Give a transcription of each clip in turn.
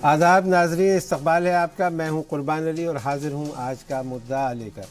आदाब नाजरीन, इस्तकबाल है आपका। मैं हूं कुर्बान अली और हाजिर हूं आज का मुद्दा लेकर।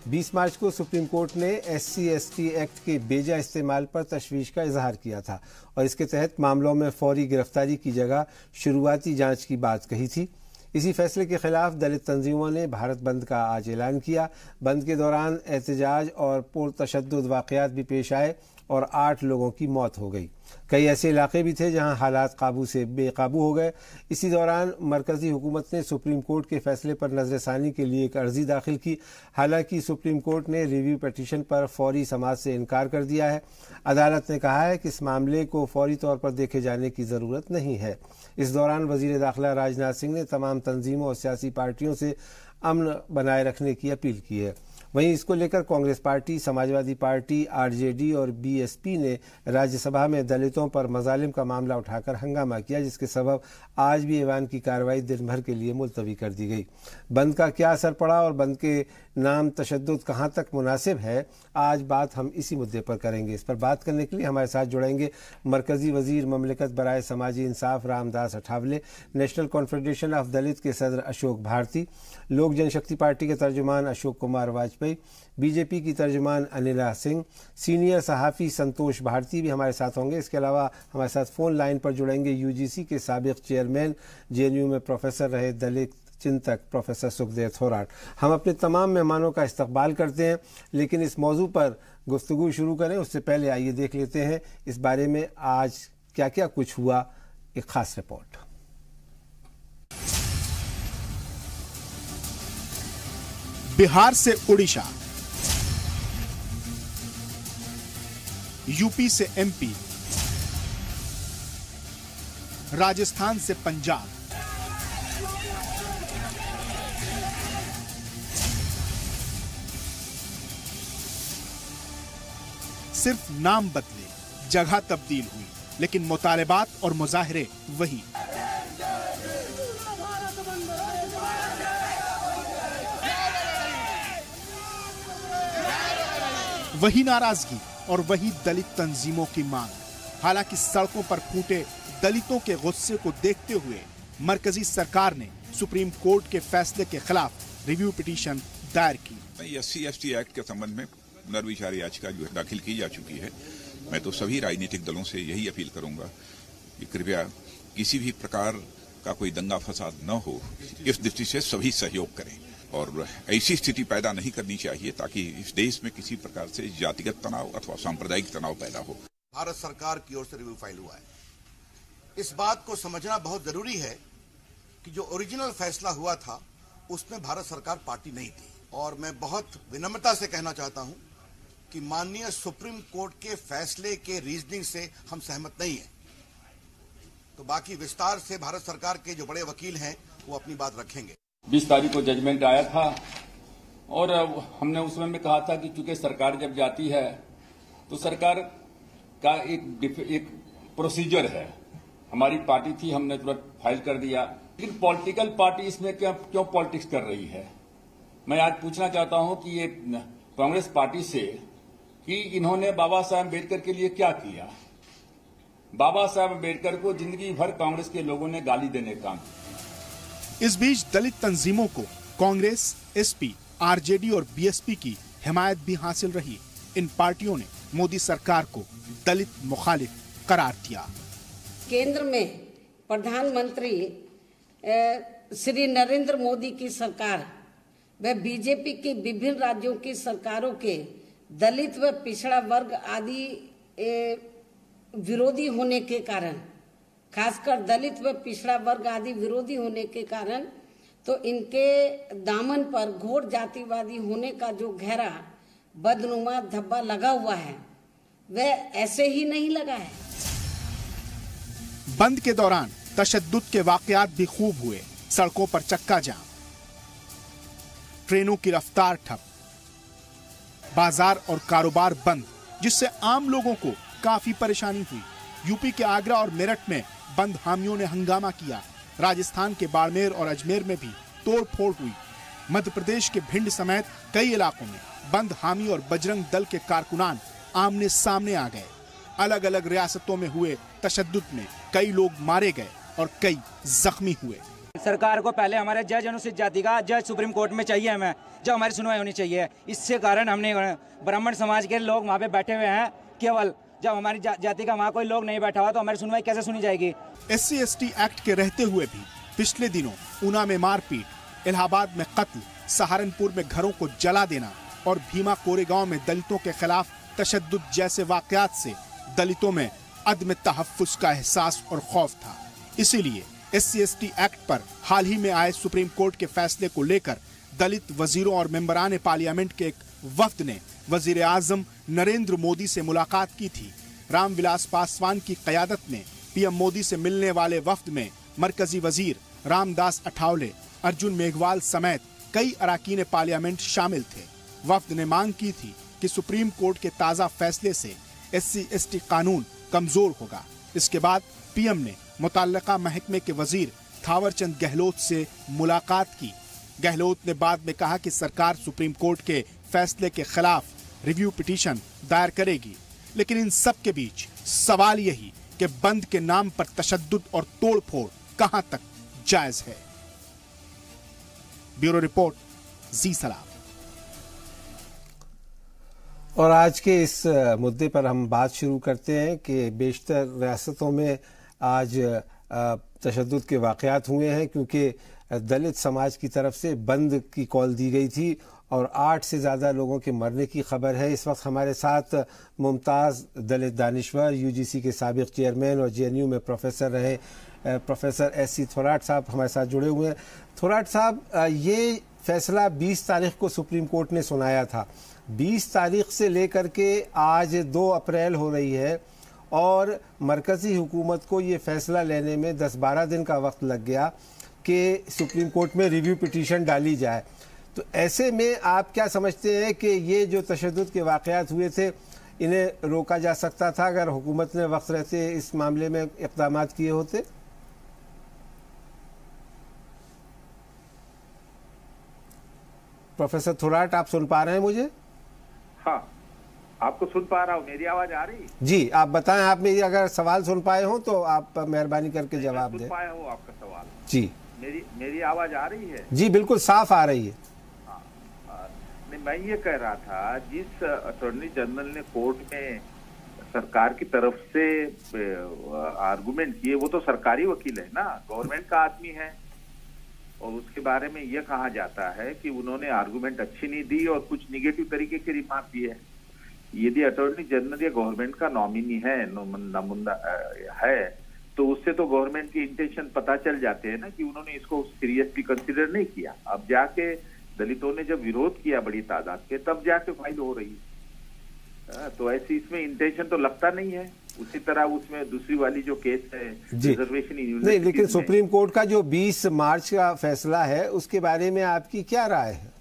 20 मार्च को सुप्रीम कोर्ट ने SC/ST एक्ट के बेजा इस्तेमाल पर तशवीश का इजहार किया था और इसके तहत मामलों में फौरी गिरफ्तारी की जगह शुरुआती जांच की बात कही थी। इसी फैसले के खिलाफ दलित तंजीमों ने भारत बंद का आज ऐलान किया। बंद के दौरान एहतजाज और पुरतशद्दुद वाक़यात भी पेश आए और 8 लोगों की मौत हो गई। कई ऐसे इलाके भी थे जहां हालात काबू से बेकाबू हो गए। इसी दौरान मरकजी हुकूमत ने सुप्रीम कोर्ट के फैसले पर नजरसानी के लिए एक अर्जी दाखिल की। हालांकि सुप्रीम कोर्ट ने रिव्यू पिटीशन पर फौरी समाअत से इनकार कर दिया है। अदालत ने कहा है कि इस मामले को फौरी तौर पर देखे जाने की ज़रूरत नहीं है। इस दौरान वजीर दाखिला राजनाथ सिंह ने तमाम तंजीमों और सियासी पार्टियों से अमन बनाए रखने की अपील की है। वहीं इसको लेकर Congress party, Samajwadi party, RJD और BSP ने राज्यसभा में दलितों पर मजालिम का मामला उठाकर हंगामा किया, जिसके सबब आज भी ऐवान की कार्रवाई दिन भर के लिए मुलतवी कर दी गई। बंद का क्या असर पड़ा और बंद के नाम तशद्दुद कहाँ तक मुनासिब है, आज बात हम इसी मुद्दे पर करेंगे। इस पर बात करने के लिए हमारे साथ जुड़ेंगे मरकजी वजीर ममलिकत बराए समाजी इंसाफ Ramdas Athawale, National Confederation of Dalit के सदर अशोक भारती, लोक जनशक्ति पार्टी के तर्जुमान अशोक कुमार वाजपेयी, BJP की तर्जुमान अनिला सिंह, सीनियर सहाफ़ी संतोष भारती भी हमारे साथ होंगे। इसके अलावा हमारे साथ फ़ोन लाइन पर जुड़ेंगे UGC के साबिक़ चेयरमैन, JNU में प्रोफेसर रहे दलित चिंतक प्रोफेसर सुखदेव थोराट। हम अपने तमाम मेहमानों का इस्तकबाल करते हैं, लेकिन इस मौजू पर गुफ्तगू शुरू करें उससे पहले आइए देख लेते हैं इस बारे में आज क्या क्या कुछ हुआ, एक ख़ास रिपोर्ट। बिहार से उड़ीसा, यूपी से MP, राजस्थान से पंजाब, सिर्फ नाम बदले, जगह तब्दील हुई, लेकिन मुतालबात और मुजाहरे वही। वही नाराजगी और वही दलित तंजीमों की मांग। हालांकि सड़कों पर फूटे दलितों के गुस्से को देखते हुए मरकजी सरकार ने सुप्रीम कोर्ट के फैसले के खिलाफ रिव्यू पिटीशन दायर की। SC/ST एक्ट के संबंध में पुनर्विचार याचिका जो है दाखिल की जा चुकी है। मैं तो सभी राजनीतिक दलों से यही अपील करूंगा कि कृपया किसी भी प्रकार का कोई दंगा फसाद न हो, इस दृष्टि से सभी सहयोग करें और ऐसी स्थिति पैदा नहीं करनी चाहिए ताकि इस देश में किसी प्रकार से जातिगत तनाव अथवा सांप्रदायिक तनाव पैदा हो। भारत सरकार की ओर से रिव्यू फाइल हुआ है। इस बात को समझना बहुत जरूरी है कि जो ओरिजिनल फैसला हुआ था उसमें भारत सरकार पार्टी नहीं थी और मैं बहुत विनम्रता से कहना चाहता हूं कि माननीय सुप्रीम कोर्ट के फैसले के रीजनिंग से हम सहमत नहीं हैं। तो बाकी विस्तार से भारत सरकार के जो बड़े वकील हैं वो अपनी बात रखेंगे। 20 तारीख को जजमेंट आया था और हमने उस समय में कहा था कि चूंकि सरकार जब जाती है तो सरकार का एक प्रोसीजर है। हमारी पार्टी थी, हमने तुरंत फाइल कर दिया, लेकिन पॉलिटिकल पार्टी इसमें क्यों पॉलिटिक्स कर रही है? मैं आज पूछना चाहता हूं कि ये कांग्रेस पार्टी से कि इन्होंने बाबा साहब अम्बेडकर के लिए क्या किया। बाबा साहब अम्बेडकर को जिंदगी भर कांग्रेस के लोगों ने गाली देने का काम किया। इस बीच दलित तंजीमों को कांग्रेस, SP, RJD और BSP की हिमायत भी हासिल रही। इन पार्टियों ने मोदी सरकार को दलित मुखालिफ करार दिया। केंद्र में प्रधानमंत्री श्री नरेंद्र मोदी की सरकार व BJP की विभिन्न राज्यों की सरकारों के दलित व पिछड़ा वर्ग आदि विरोधी होने के कारण, खासकर दलित व पिछड़ा वर्ग आदि विरोधी होने के कारण तो इनके दामन पर घोर जातिवादी होने का जो गहरा बदनुमा धब्बा लगा हुआ है वह ऐसे ही नहीं लगा है। बंद के दौरान तशद्दुद के वाकयात भी खूब हुए। सड़कों पर चक्का जाम, ट्रेनों की रफ्तार ठप, बाजार और कारोबार बंद, जिससे आम लोगों को काफी परेशानी हुई। यूपी के आगरा और मेरठ में बंद हामियों ने हंगामा किया। राजस्थान के बाड़मेर और अजमेर में भी तोड़फोड़ हुई। मध्य प्रदेश के भिंड समेत कई इलाकों में बंद हामी और बजरंग दल के कारकुनान आमने सामने आ गए। अलग अलग रियासतों में हुए तशद्दुद में कई लोग मारे गए और कई जख्मी हुए। सरकार को पहले हमारे जज अनुसूचित जाति का जज सुप्रीम कोर्ट में चाहिए, हमें जब हमारी सुनवाई होनी चाहिए। इससे कारण हमने ब्राह्मण समाज के लोग वहाँ पे बैठे हुए हैं, केवल जब हमारी जाति का वहाँ कोई लोग नहीं बैठा हुआ तो हमारी सुनवाई कैसे सुनी जाएगी। SC/ST एक्ट के रहते हुए भी पिछले दिनों ऊना में मारपीट, इलाहाबाद में कत्ल, सहारनपुर में घरों को जला देना और भीमा कोरेगांव में दलितों के खिलाफ तशद्दुद जैसे वाकयात से दलितों में अदम तहफ्फुज़ का एहसास और खौफ था। इसीलिए SC/ST एक्ट पर हाल ही में आए सुप्रीम कोर्ट के फैसले को लेकर दलित वजीरों और मेंबरान पार्लियामेंट के एक वफ्द ने वजीर आजम नरेंद्र मोदी से मुलाकात की थी। रामविलास पासवान की क़यादत में PM मोदी से मिलने वाले वफ्द में मरकजी वजीर रामदास अठावले, अर्जुन मेघवाल समेत कई अरकान पार्लियामेंट शामिल थे। वफ्द ने मांग की थी कि सुप्रीम कोर्ट के ताज़ा फैसले से SC/ST कानून कमजोर होगा। इसके बाद PM ने मुतल्लका महकमे के वजीर थावरचंद गहलोत से मुलाकात की। गहलोत ने बाद में कहा कि सरकार सुप्रीम कोर्ट के फैसले के खिलाफ रिव्यू पिटीशन दायर करेगी, लेकिन इन सब के बीच सवाल यही कि बंद के नाम पर तशद्दुद और तोड़फोड़ कहां तक जायज है। ब्यूरो रिपोर्ट, जी सलाम। और आज के इस मुद्दे पर हम बात शुरू करते हैं कि बेशतर रियासतों में आज तशद्दुद के वाक़यात हुए हैं, क्योंकि दलित समाज की तरफ से बंद की कॉल दी गई थी और 8 से ज़्यादा लोगों के मरने की खबर है। इस वक्त हमारे साथ मुमताज़ दलित दानिश्वर, UGC के साबिक़ चेयरमैन और JNU में प्रोफेसर रहे प्रोफेसर SC थोराट साहब हमारे साथ जुड़े हुए हैं। थोराट साहब, ये फैसला 20 तारीख को सुप्रीम कोर्ट ने सुनाया था। 20 तारीख से लेकर के आज 2 अप्रैल हो रही है और मरकज़ी हुकूमत को ये फ़ैसला लेने में 10-12 दिन का वक्त लग गया कि सुप्रीम कोर्ट में रिव्यू पिटीशन डाली जाए। तो ऐसे में आप क्या समझते हैं कि ये जो तशद्दुद के वाक़यात हुए थे, इन्हें रोका जा सकता था अगर हुकूमत ने वक्त रहते इस मामले में इक़दाम किए होते? प्रोफेसर थोराट, आप सुन पा रहे हैं मुझे? हाँ, आपको सुन पा रहा हूँ। मेरी आवाज आ रही? जी, आप बताएं। आप मेरी अगर सवाल सुन पाए हो तो आप मेहरबानी करके जवाब दें। सुन पाया हो आपका सवाल? जी। मेरी आवाज आ रही है? जी, बिल्कुल साफ आ रही है। हाँ, नहीं, मैं ये कह रहा था, जिस अटॉर्नी जनरल ने कोर्ट में सरकार की तरफ से आर्गुमेंट किए, वो तो सरकारी वकील है ना, गवर्नमेंट का आदमी है, और उसके बारे में यह कहा जाता है कि उन्होंने आर्गुमेंट अच्छी नहीं दी और कुछ निगेटिव तरीके के रिमार्क दिए। यदि अटॉर्नी जनरल या गवर्नमेंट का नॉमिनी है, नामुंदा है, तो उससे तो गवर्नमेंट की इंटेंशन पता चल जाते हैं ना कि उन्होंने इसको सीरियसली कंसीडर नहीं किया। अब जाके दलितों ने जब विरोध किया बड़ी तादाद के, तब जाके फाइल हो रही है। तो ऐसी इसमें इंटेंशन तो लगता नहीं है। उसी तरह उसमें दूसरी वाली जो केस है रिजर्वेशन नहीं, लेकिन सुप्रीम कोर्ट का जो 20 मार्च का फैसला है, उसके बारे में आपकी क्या राय है?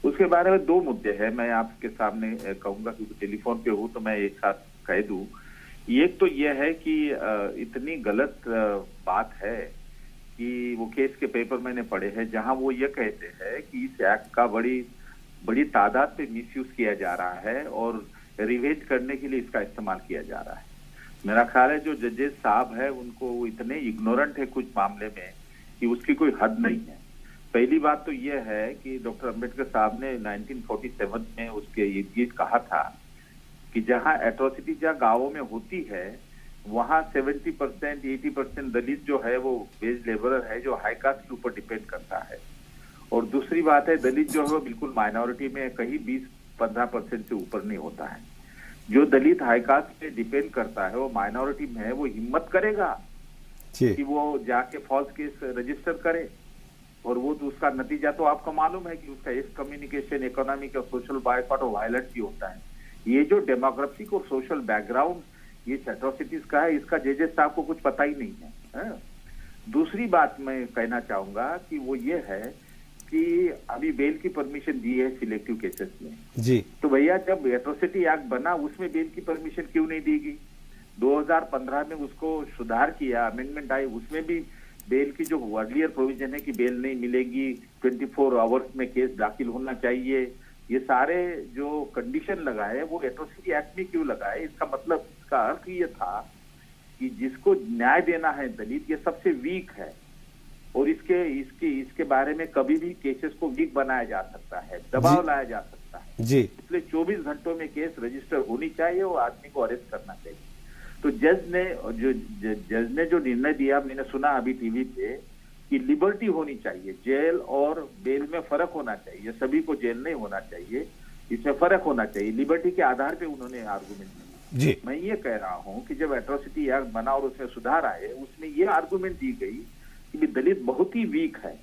उसके बारे में 2 मुद्दे हैं। मैं आपके सामने कहूंगा, क्योंकि टेलीफोन पे हूँ तो मैं एक साथ कह दूं। एक तो यह है कि इतनी गलत बात है कि वो केस के पेपर मैंने पढ़े हैं जहां वो ये कहते हैं कि इस एक्ट का बड़ी तादाद पे मिसयूज किया जा रहा है और रिवेंज करने के लिए इसका इस्तेमाल किया जा रहा है। मेरा ख्याल है जो जजेस साहब है उनको वो इतने इग्नोरेंट है कुछ मामले में कि उसकी कोई हद नहीं है। पहली बात तो यह है कि डॉक्टर अंबेडकर साहब ने 1947 में उसके ये कहा था कि जहां एट्रोसिटी जहां गांवों में होती है वहां 70% 80% दलित जो है वो वेज लेबरर है, जो हाई कास्ट के ऊपर डिपेंड करता है। और दूसरी बात है, दलित जो है वो बिल्कुल माइनॉरिटी में कहीं 20-15% से ऊपर नहीं होता है। जो दलित हाई कास्ट पे डिपेंड करता है वो माइनॉरिटी में है, वो हिम्मत करेगा कि वो जाके फॉल्स केस रजिस्टर करे, और वो तो उसका नतीजा तो आपको मालूम है कि उसका एक्सकम्युनिकेशन, इकोनॉमिक और सोशल बायकॉट और वायलेंस ही होता है। ये जो डेमोग्राफिक और सोशल बैकग्राउंड ये एट्रोसिटीज का है, इसका जजेस साहब को कुछ पता ही नहीं है। दूसरी बात मैं कहना चाहूंगा कि वो ये है कि अभी बेल की परमिशन दी है सिलेक्टिव केसेस में जी, तो भैया जब एट्रोसिटी एक्ट बना उसमें बेल की परमिशन क्यों नहीं दी गई? 2015 में उसको सुधार किया, अमेंडमेंट आई, उसमें भी बेल की जो अर्लियर प्रोविजन है कि बेल नहीं मिलेगी, 24 आवर्स में केस दाखिल होना चाहिए, ये सारे जो कंडीशन लगाए वो एट्रोसिटी एक्ट में क्यों लगाए? इसका मतलब, इसका अर्थ ये था कि जिसको न्याय देना है दलित, ये सबसे वीक है, और इसके बारे में कभी भी केसेस को वीक बनाया जा सकता है, दबाव लाया जा सकता है जी। इसलिए 24 घंटों में केस रजिस्टर होनी चाहिए और आदमी को अरेस्ट करना चाहिए। तो जज ने जो निर्णय दिया, मैंने सुना अभी टीवी पे कि लिबर्टी होनी चाहिए, जेल और बेल में फर्क होना चाहिए, सभी को जेल नहीं होना चाहिए, इसमें फर्क होना चाहिए, लिबर्टी के आधार पे उन्होंने आर्गुमेंट दिया जी। मैं ये कह रहा हूँ कि जब एट्रोसिटी एक्ट बना और उसमें सुधार आए, उसमें ये आर्गुमेंट दी गई कि दलित बहुत ही वीक है,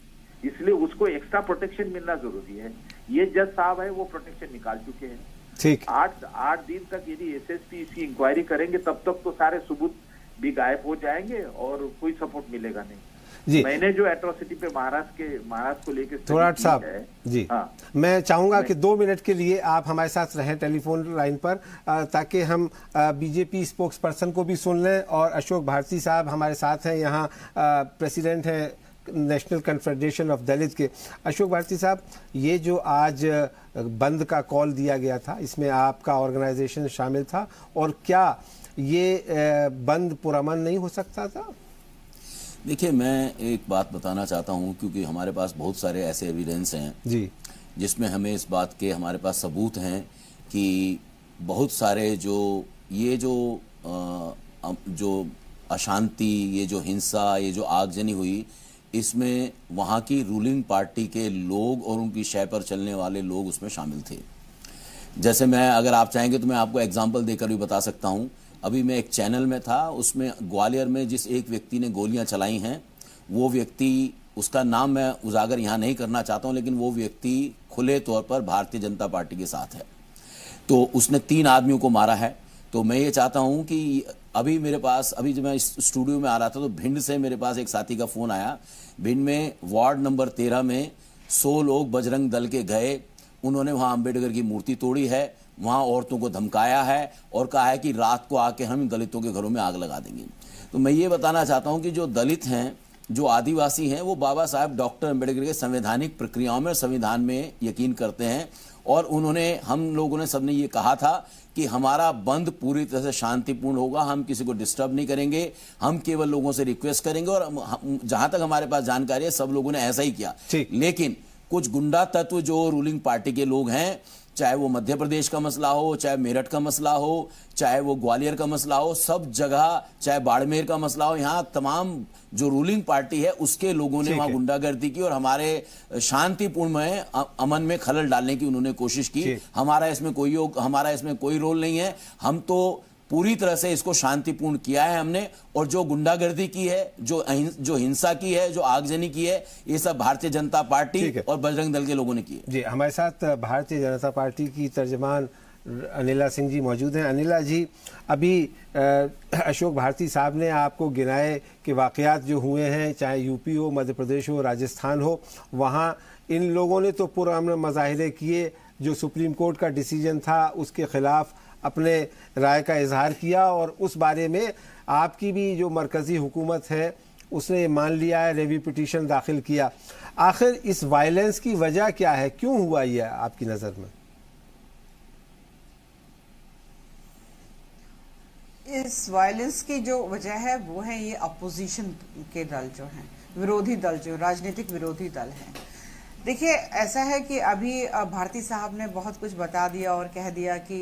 इसलिए उसको एक्स्ट्रा प्रोटेक्शन मिलना जरूरी है। ये जज साहब है वो प्रोटेक्शन निकाल चुके हैं। ठीक, 8 दिन तक यदि एसएसपी इसकी इंक्वायरी करेंगे तब तक तो सारे सबूत भी गायब हो जाएंगे और कोई सपोर्ट मिलेगा नहीं जी। मैंने जो एट्रोसिटी पे महाराष्ट्र को लेकर थोराट साहब जी, हाँ। मैं चाहूंगा कि 2 मिनट के लिए आप हमारे साथ रहें टेलीफोन लाइन पर, ताकि हम बीजेपी स्पोक्स पर्सन को भी सुन लें। और अशोक भारती साहब हमारे साथ हैं, यहाँ प्रेसिडेंट हैं नेशनल कन्फेडरेशन ऑफ दलित के। अशोक भारती साहब, ये जो आज बंद का कॉल दिया गया था, इसमें आपका ऑर्गेनाइजेशन शामिल था, और क्या ये बंद पुरअमन नहीं हो सकता था? देखिए, मैं एक बात बताना चाहता हूं, क्योंकि हमारे पास बहुत सारे ऐसे एविडेंस हैं जी, जिसमें हमें इस बात के हमारे पास सबूत हैं कि बहुत सारे जो अशांति, ये जो हिंसा, ये जो आगजनी हुई, इसमें वहाँ की रूलिंग पार्टी के लोग और उनकी शय पर चलने वाले लोग उसमें शामिल थे। जैसे मैं, अगर आप चाहेंगे तो मैं आपको एग्जाम्पल देकर भी बता सकता हूँ। अभी मैं एक चैनल में था, उसमें ग्वालियर में जिस एक व्यक्ति ने गोलियां चलाई हैं, वो व्यक्ति, उसका नाम मैं उजागर यहाँ नहीं करना चाहता हूँ, लेकिन वो व्यक्ति खुले तौर पर भारतीय जनता पार्टी के साथ है। तो उसने 3 आदमियों को मारा है। तो मैं ये चाहता हूँ कि अभी मेरे पास, अभी जब मैं इस स्टूडियो में आ रहा था तो भिंड से मेरे पास एक साथी का फ़ोन आया। भिंड में वार्ड नंबर 13 में 100 लोग बजरंग दल के गए, उन्होंने वहाँ अम्बेडकर की मूर्ति तोड़ी है, वहाँ औरतों को धमकाया है और कहा है कि रात को आके हम दलितों के घरों में आग लगा देंगे। तो मैं ये बताना चाहता हूँ कि जो दलित हैं, जो आदिवासी हैं, वो बाबा साहब डॉक्टर अम्बेडकर के संवैधानिक प्रक्रियाओं में, संविधान में यकीन करते हैं। और उन्होंने, हम लोगों ने, सबने ये कहा था कि हमारा बंद पूरी तरह से शांतिपूर्ण होगा, हम किसी को डिस्टर्ब नहीं करेंगे, हम केवल लोगों से रिक्वेस्ट करेंगे। और जहां तक हमारे पास जानकारी है, सब लोगों ने ऐसा ही किया। लेकिन कुछ गुंडा तत्व जो रूलिंग पार्टी के लोग हैं, चाहे वो मध्य प्रदेश का मसला हो, चाहे मेरठ का मसला हो, चाहे वो ग्वालियर का मसला हो, सब जगह, चाहे बाड़मेर का मसला हो, यहाँ तमाम जो रूलिंग पार्टी है उसके लोगों ने वहाँ गुंडागर्दी की और हमारे शांतिपूर्ण अमन में खलल डालने की उन्होंने कोशिश की। हमारा इसमें कोई रोल नहीं है। हम तो पूरी तरह से इसको शांतिपूर्ण किया है हमने। और जो गुंडागर्दी की है, जो हिंसा की है, जो आगजनी की है, ये सब भारतीय जनता पार्टी और बजरंग दल के लोगों ने की है। जी, हमारे साथ भारतीय जनता पार्टी की तर्जमान अनिला सिंह जी मौजूद हैं। अनिला जी, अभी अशोक भारती साहब ने आपको गिनाए कि वाकयात जो हुए हैं, चाहे यूपी हो, मध्य प्रदेश हो, राजस्थान हो, वहाँ इन लोगों ने तो पुरअमन मुजाहिरे किए, जो सुप्रीम कोर्ट का डिसीजन था उसके खिलाफ अपने राय का इजहार किया, और उस बारे में आपकी भी जो मरकज़ी हुकूमत है उसने मान लिया है, रिव्यू पिटीशन दाखिल किया। आखिर इस वायलेंस की वजह क्या है, क्यों हुआ ये आपकी नज़र में? इस वायलेंस की जो वजह है वो है ये अपोजिशन के दल जो हैं, विरोधी दल, जो राजनीतिक विरोधी दल हैं। देखिए, ऐसा है कि अभी भारती साहब ने बहुत कुछ बता दिया और कह दिया कि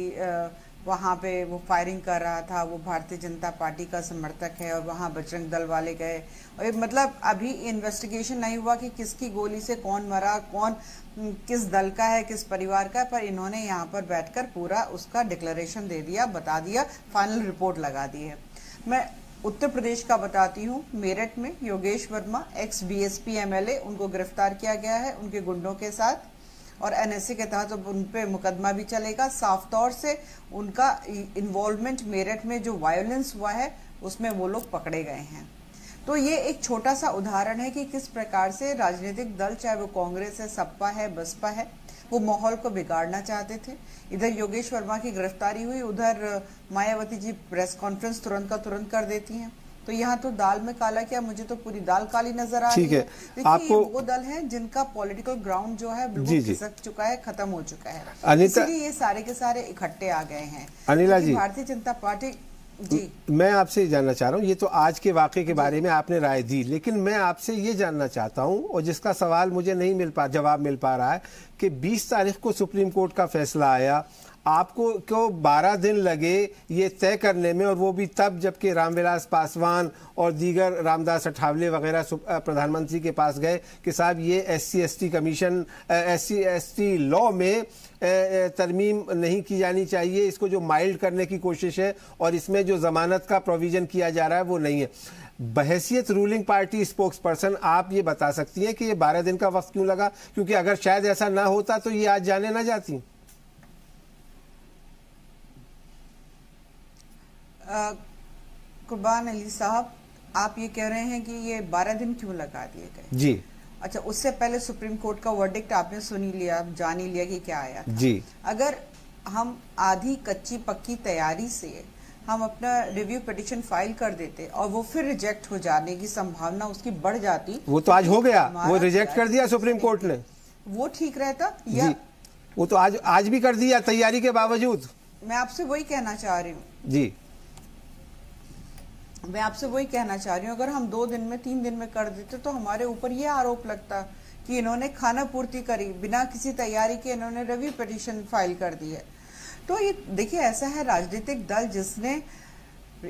वहाँ पे वो फायरिंग कर रहा था, वो भारतीय जनता पार्टी का समर्थक है और वहाँ बजरंग दल वाले गए। और मतलब अभी इन्वेस्टिगेशन नहीं हुआ कि किसकी गोली से कौन मरा, कौन किस दल का है, किस परिवार का है, पर इन्होंने यहाँ पर बैठकर पूरा उसका डिक्लेरेशन दे दिया, बता दिया, फाइनल रिपोर्ट लगा दी है। मैं उत्तर प्रदेश का बताती हूँ। मेरठ में Yogesh Verma, x BSP MLA, उनको गिरफ्तार किया गया है उनके गुंडों के साथ, और एनएसए के तहत तो उन पे मुकदमा भी चलेगा। साफ तौर से उनका इन्वॉल्वमेंट मेरठ में जो वायलेंस हुआ है उसमें वो लोग पकड़े गए हैं। तो ये एक छोटा सा उदाहरण है कि किस प्रकार से राजनीतिक दल, चाहे वो कांग्रेस है, सपा है, बसपा है, वो माहौल को बिगाड़ना चाहते थे। इधर योगेश वर्मा की गिरफ्तारी हुई, उधर मायावती जी प्रेस कॉन्फ्रेंस तुरंत का तुरंत कर देती हैं। तो यहाँ तो दाल में काला क्या, मुझे तो पूरी दाल काली नजर आ रही है। देखिए, आपको वो दल है जिनका पॉलिटिकल ग्राउंड जो है बिल्कुल खिसक चुका है, खत्म हो चुका है, इसलिए ये सारे के सारे इकट्ठे आ गए हैं। अनिला जी, भारतीय जनता पार्टी जी। मैं आपसे ये जानना चाह रहा हूँ, ये तो आज के वाक़े के बारे में आपने राय दी, लेकिन मैं आपसे ये जानना चाहता हूँ, और जिसका सवाल मुझे नहीं जवाब मिल पा रहा है, कि 20 तारीख को सुप्रीम कोर्ट का फैसला आया, आपको क्यों 12 दिन लगे ये तय करने में, और वो भी तब जबकि रामविलास पासवान और दीगर रामदास अठावले वगैरह प्रधानमंत्री के पास गए कि साहब ये SC/ST कमीशन, SC/ST लॉ में तरमीम नहीं की जानी चाहिए, इसको जो माइल्ड करने की कोशिश है और इसमें जो जमानत का प्रोविजन किया जा रहा है वो नहीं है। बहैसियत रूलिंग पार्टी स्पोक्स पर्सन आप ये बता सकती हैं कि ये 12 दिन का वक्त क्यों लगा, क्योंकि अगर शायद ऐसा ना होता तो ये आज जाने ना जाती। कुर्बान अली साहब, आप ये कह रहे हैं कि ये 12 दिन क्यों लगा दिए गए? जी। अच्छा, उससे पहले सुप्रीम कोर्ट का वर्डिक्ट आपने सुन ही लिया, जान ही लिया कि क्या आया था। जी। अगर हम आधी कच्ची पक्की तैयारी से हम अपना रिव्यू पिटीशन फाइल कर देते और वो फिर रिजेक्ट हो जाने की संभावना उसकी बढ़ जाती, वो तो आज हो गया, वो रिजेक्ट कर दिया सुप्रीम कोर्ट ने, वो ठीक रहता या? वो तो आज भी कर दिया तैयारी के बावजूद। मैं आपसे वही कहना चाह रही हूँ जी, मैं आपसे वही कहना चाह रही हूँ, अगर हम 2 दिन में 3 दिन में कर देते तो हमारे ऊपर ये आरोप लगता कि इन्होंने खाना पूर्ति करी, बिना किसी तैयारी के इन्होंने रिव्यू पिटीशन फाइल कर दी है। तो ये देखिए, ऐसा है, राजनीतिक दल जिसने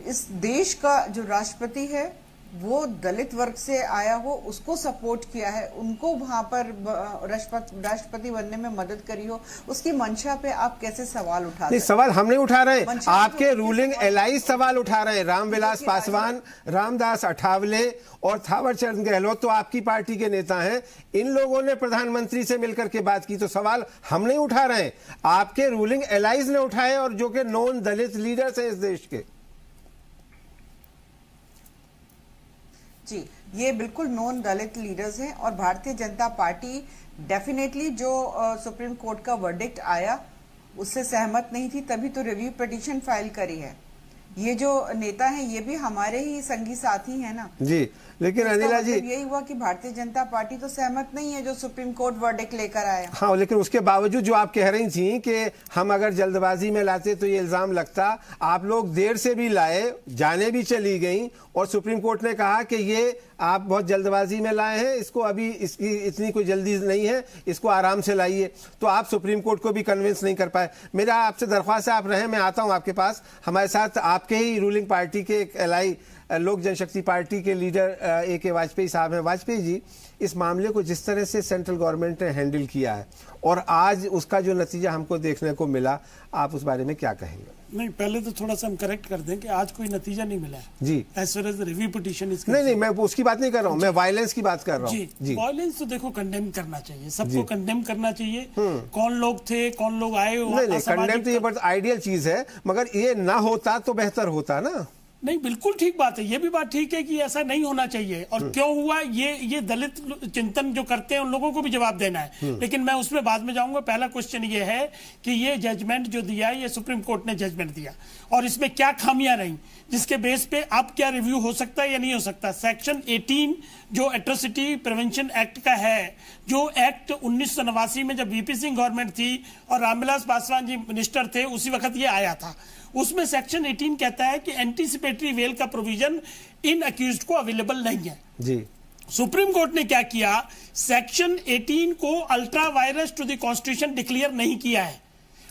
इस देश का जो राष्ट्रपति है वो दलित वर्ग से आया हो, उसको सपोर्ट किया है, उनको वहां पर राष्ट्रपति बनने में मदद करी हो, उसकी मंशा पे आप कैसे सवाल उठा रहे हैं? सवाल हम नहीं उठा रहे हैं, आपके रूलिंग एलाइज सवाल उठा रहे हैं। रामविलास पासवान, रामदास अठावले और थावरचंद गहलोत तो आपकी पार्टी के नेता हैं, इन लोगों ने प्रधानमंत्री से मिलकर के बात की, तो सवाल हम नहीं उठा रहे हैं, आपके रूलिंग एलाइज ने उठाए, और जो कि नॉन दलित लीडर्स हैं इस देश के। जी, ये बिल्कुल नॉन दलित लीडर्स हैं, और भारतीय जनता पार्टी डेफिनेटली जो सुप्रीम कोर्ट का वर्डिक्ट आया उससे सहमत नहीं थी, तभी तो रिव्यू पिटीशन फाइल करी है। ये जो नेता हैं ये भी हमारे ही संगी साथी हैं ना जी। लेकिन अनिला जी, यही हुआ कि भारतीय जनता पार्टी तो सहमत नहीं है जो सुप्रीम कोर्ट वर्डिक्ट लेकर आया। हाँ, लेकिन उसके बावजूद जो आप कह रही थी कि हम अगर जल्दबाजी में लाते तो ये इल्जाम लगता, आप लोग देर से भी लाए, जाने भी चली गई, और सुप्रीम कोर्ट ने कहा कि ये आप बहुत जल्दबाजी में लाए हैं, इसको अभी इसकी इतनी कोई जल्दी नहीं है, इसको आराम से लाइए, तो आप सुप्रीम कोर्ट को भी कन्विंस नहीं कर पाए। मेरा आपसे दरख्वास्त है, आप रहें, मैं आता हूं आपके पास। हमारे साथ आपके ही रूलिंग पार्टी के एक एलआई लोक जनशक्ति पार्टी के लीडर AK वाजपेयी साहब हैं। वाजपेयी जी, इस मामले को जिस तरह से सेंट्रल गवर्नमेंट ने हैंडल किया है और आज उसका जो नतीजा हमको देखने को मिला, आप उस बारे में क्या कहेंगे? नहीं, पहले तो थोड़ा सा हम करेक्ट कर दें कि आज कोई नतीजा नहीं मिला है जी, as far as review petition. नहीं, मैं उसकी बात नहीं कर रहा हूँ, मैं वायलेंस की बात कर रहा हूँ जी। वायलेंस तो देखो कंडेम करना चाहिए, सबको कंडेम करना चाहिए। कौन लोग थे, कौन लोग आए, नहीं, कंडेम तो ये बहुत आइडियल चीज है, मगर ये ना होता तो बेहतर होता ना। नहीं, बिल्कुल ठीक बात है, ये भी बात ठीक है कि ऐसा नहीं होना चाहिए, और क्यों हुआ ये दलित चिंतन जो करते हैं उन लोगों को भी जवाब देना है। लेकिन मैं उसमें बाद में जाऊंगा। पहला क्वेश्चन ये है कि ये जजमेंट जो दिया है, ये सुप्रीम कोर्ट ने जजमेंट दिया, और इसमें क्या खामियां रही जिसके बेस पे अब क्या रिव्यू हो सकता है या नहीं हो सकता। सेक्शन 18 जो एट्रोसिटी प्रिवेंशन एक्ट का है, जो एक्ट 1989 में जब VP सिंह गवर्नमेंट थी और रामविलास पासवान जी मिनिस्टर थे, उसी वक्त ये आया था। उसमें सेक्शन 18 कहता है कि एंटीसिपेटरी बेल का प्रोविजन इन अक्यूज्ड को अवेलेबल नहीं है जी। सुप्रीम कोर्ट ने क्या किया, सेक्शन 18 को ultra vires to the constitution declare नहीं किया है,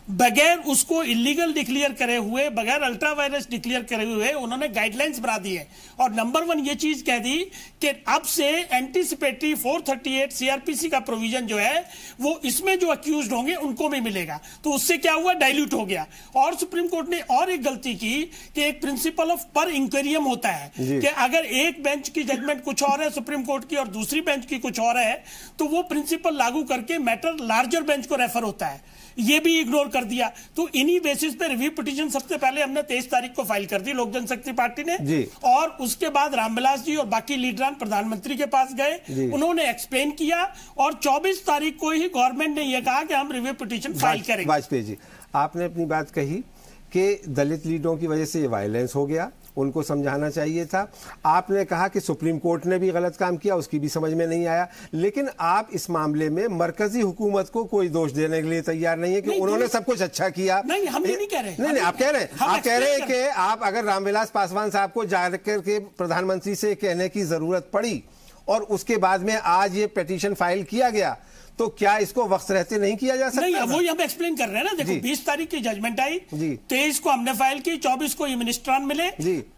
बगैर उसको इलीगल डिक्लेयर करे हुए, बगैर अल्ट्रा वायरस डिक्लेयर करे हुए उन्होंने गाइडलाइंस बना दी है। और नंबर 1 ये चीज कह दी कि अब से एंटीसिपेटरी 438 CRPC का प्रोविजन जो है वो इसमें जो अक्यूज्ड होंगे उनको भी मिलेगा। तो उससे क्या हुआ, डाइल्यूट हो गया। और सुप्रीम कोर्ट ने और एक गलती की कि एक प्रिंसिपल ऑफ पर इंक्वेरियम होता है कि अगर एक बेंच की जजमेंट कुछ और है सुप्रीम कोर्ट की और दूसरी बेंच की कुछ और है, तो वो प्रिंसिपल लागू करके मैटर लार्जर बेंच को रेफर होता है। ये भी इग्नोर कर दिया। तो इन्हीं बेसिस पे रिव्यू पिटीशन सबसे पहले हमने 23 तारीख को फाइल कर दी लोक जनशक्ति पार्टी ने, और उसके बाद रामविलास जी और बाकी लीडरान प्रधानमंत्री के पास गए, उन्होंने एक्सप्लेन किया, और 24 तारीख को ही गवर्नमेंट ने यह कहा कि हम रिव्यू पिटीशन फाइल करेंगे। वाजपेयी जी, आपने अपनी बात कही कि दलित लीडरों की वजह से ये वायलेंस हो गया, उनको समझाना चाहिए था। आपने कहा कि सुप्रीम कोर्ट ने भी गलत काम किया, उसकी भी समझ में नहीं आया, लेकिन आप इस मामले में मरकजी हुकूमत को कोई दोष देने के लिए तैयार नहीं है कि उन्होंने सब कुछ अच्छा किया। नहीं, हम ये नहीं कह रहे। नहीं, आप कह रहे हैं, आप कह रहे हैं कि आप अगर रामविलास पासवान साहब को जाकर के प्रधानमंत्री से कहने की जरूरत पड़ी और उसके बाद में आज ये पिटीशन फाइल किया गया, तो क्या इसको वक्त रहते नहीं किया जा सकता? नहीं, वही हम एक्सप्लेन कर रहे हैं ना। देखो, 20 तारीख की जजमेंट आई, 23 को हमने फाइल की, 24 को ये मिनिस्ट्रान मिले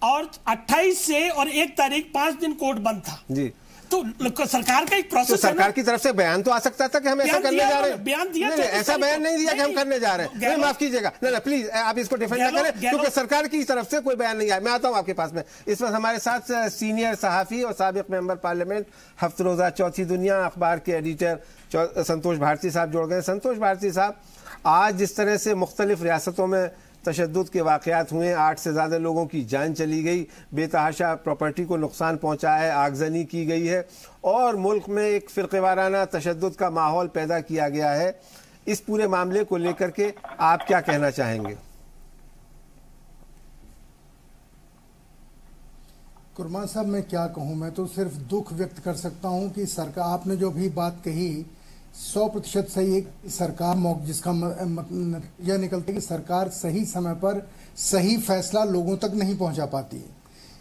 और 28 से और 1 तारीख 5 दिन कोर्ट बंद था जी। तो सरकार का एक प्रोसेस, तो सरकार की तरफ से बयान तो आ सकता था कि हम ऐसा करने जा रहे हैं। बयान दिया, नहीं, ऐसा बयान नहीं दिया कि हम करने जा रहे हैं। नहीं, माफ कीजिएगा, नहीं प्लीज आप इसको डिफेंड ना करें, क्योंकि सरकार की तरफ से कोई बयान नहीं आया। मैं आता हूं आपके पास में। इस वक्त हमारे साथ सीनियर सहाफी और साबिक मेंबर पार्लियामेंट हफ्तरोजा चौथी दुनिया अखबार के एडिटर संतोष भारती साहब जुड़ गए। संतोष भारती साहब, आज जिस तरह से मुख्तलिफ रियासतों में तशद्दुद के वाक़यात हुए, 8 से ज़्यादा लोगों की जान चली गई, बेतहाशा प्रॉपर्टी को नुकसान पहुंचा है, आगजनी की गई है और मुल्क में एक फ़िरक़ेवाराना तशद्दुद का माहौल पैदा किया गया है, इस पूरे मामले को लेकर के आप क्या कहना चाहेंगे? कुरमान साहब, मैं क्या कहूँ, मैं तो सिर्फ दुख व्यक्त कर सकता हूँ कि सरकार, आपने जो भी बात कही 100% सही है। सरकार जिसका यह निकलता है कि सरकार सही समय पर सही फैसला लोगों तक नहीं पहुंचा पाती है।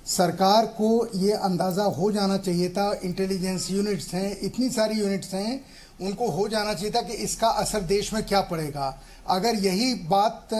सरकार को ये अंदाजा हो जाना चाहिए था, इंटेलिजेंस यूनिट्स हैं, इतनी सारी यूनिट्स हैं, उनको हो जाना चाहिए था कि इसका असर देश में क्या पड़ेगा। अगर यही बात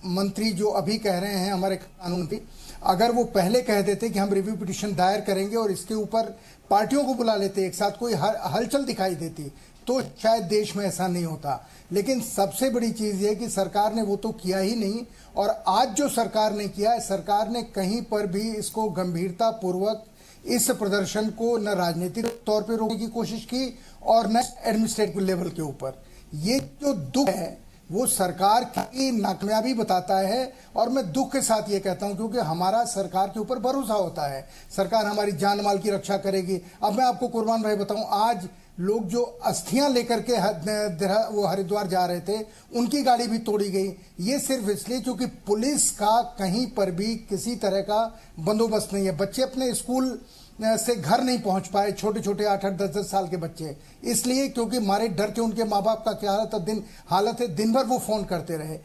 मंत्री जो अभी कह रहे हैं, हमारे कानून की, अगर वो पहले कह देते कि हम रिव्यू पिटीशन दायर करेंगे और इसके ऊपर पार्टियों को बुला लेते, एक साथ कोई हलचल दिखाई देती, तो शायद देश में ऐसा नहीं होता। लेकिन सबसे बड़ी चीज यह कि सरकार ने वो तो किया ही नहीं, और आज जो सरकार ने किया है, सरकार ने कहीं पर भी इसको गंभीरता पूर्वक इस प्रदर्शन को न राजनीतिक तौर पे रोकने की कोशिश की और न एडमिनिस्ट्रेटिव लेवल के ऊपर। ये जो दुख है वो सरकार की नाकामयाबी बताता है, और मैं दुख के साथ ये कहता हूं क्योंकि हमारा सरकार के ऊपर भरोसा होता है, सरकार हमारी जान माल की रक्षा करेगी। अब मैं आपको कुर्बान भाई बताऊं, आज लोग जो अस्थियां लेकर के वो हरिद्वार जा रहे थे, उनकी गाड़ी भी तोड़ी गई। ये सिर्फ इसलिए क्योंकि पुलिस का कहीं पर भी किसी तरह का बंदोबस्त नहीं है। बच्चे अपने स्कूल से घर नहीं पहुंच पाए, छोटे छोटे 8-8, 10-10 साल के बच्चे, इसलिए क्योंकि मारे डर के उनके माँ बाप का क्या हालत है, दिन भर वो फोन करते रहे।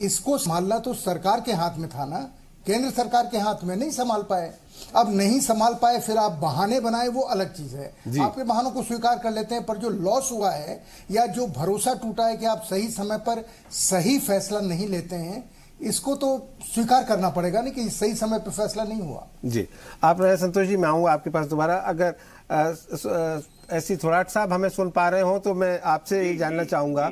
इसको संभालना तो सरकार के हाथ में था ना, केंद्र सरकार के हाथ में, नहीं संभाल पाए। अब नहीं संभाल पाए, फिर आप बहाने बनाए, वो अलग चीज है। आपके बहानों को स्वीकार कर लेते हैं, पर जो लॉस हुआ है या जो भरोसा टूटा है कि आप सही समय पर सही फैसला नहीं लेते हैं, इसको तो स्वीकार करना पड़ेगा नहीं कि सही समय पर फैसला नहीं हुआ। जी, आप रहे संतोष जी, मैं आऊंगा आपके पास दोबारा। अगर ऐसी थोराट साहब हमें सुन पा रहे हो तो मैं आपसे ये जानना चाहूंगा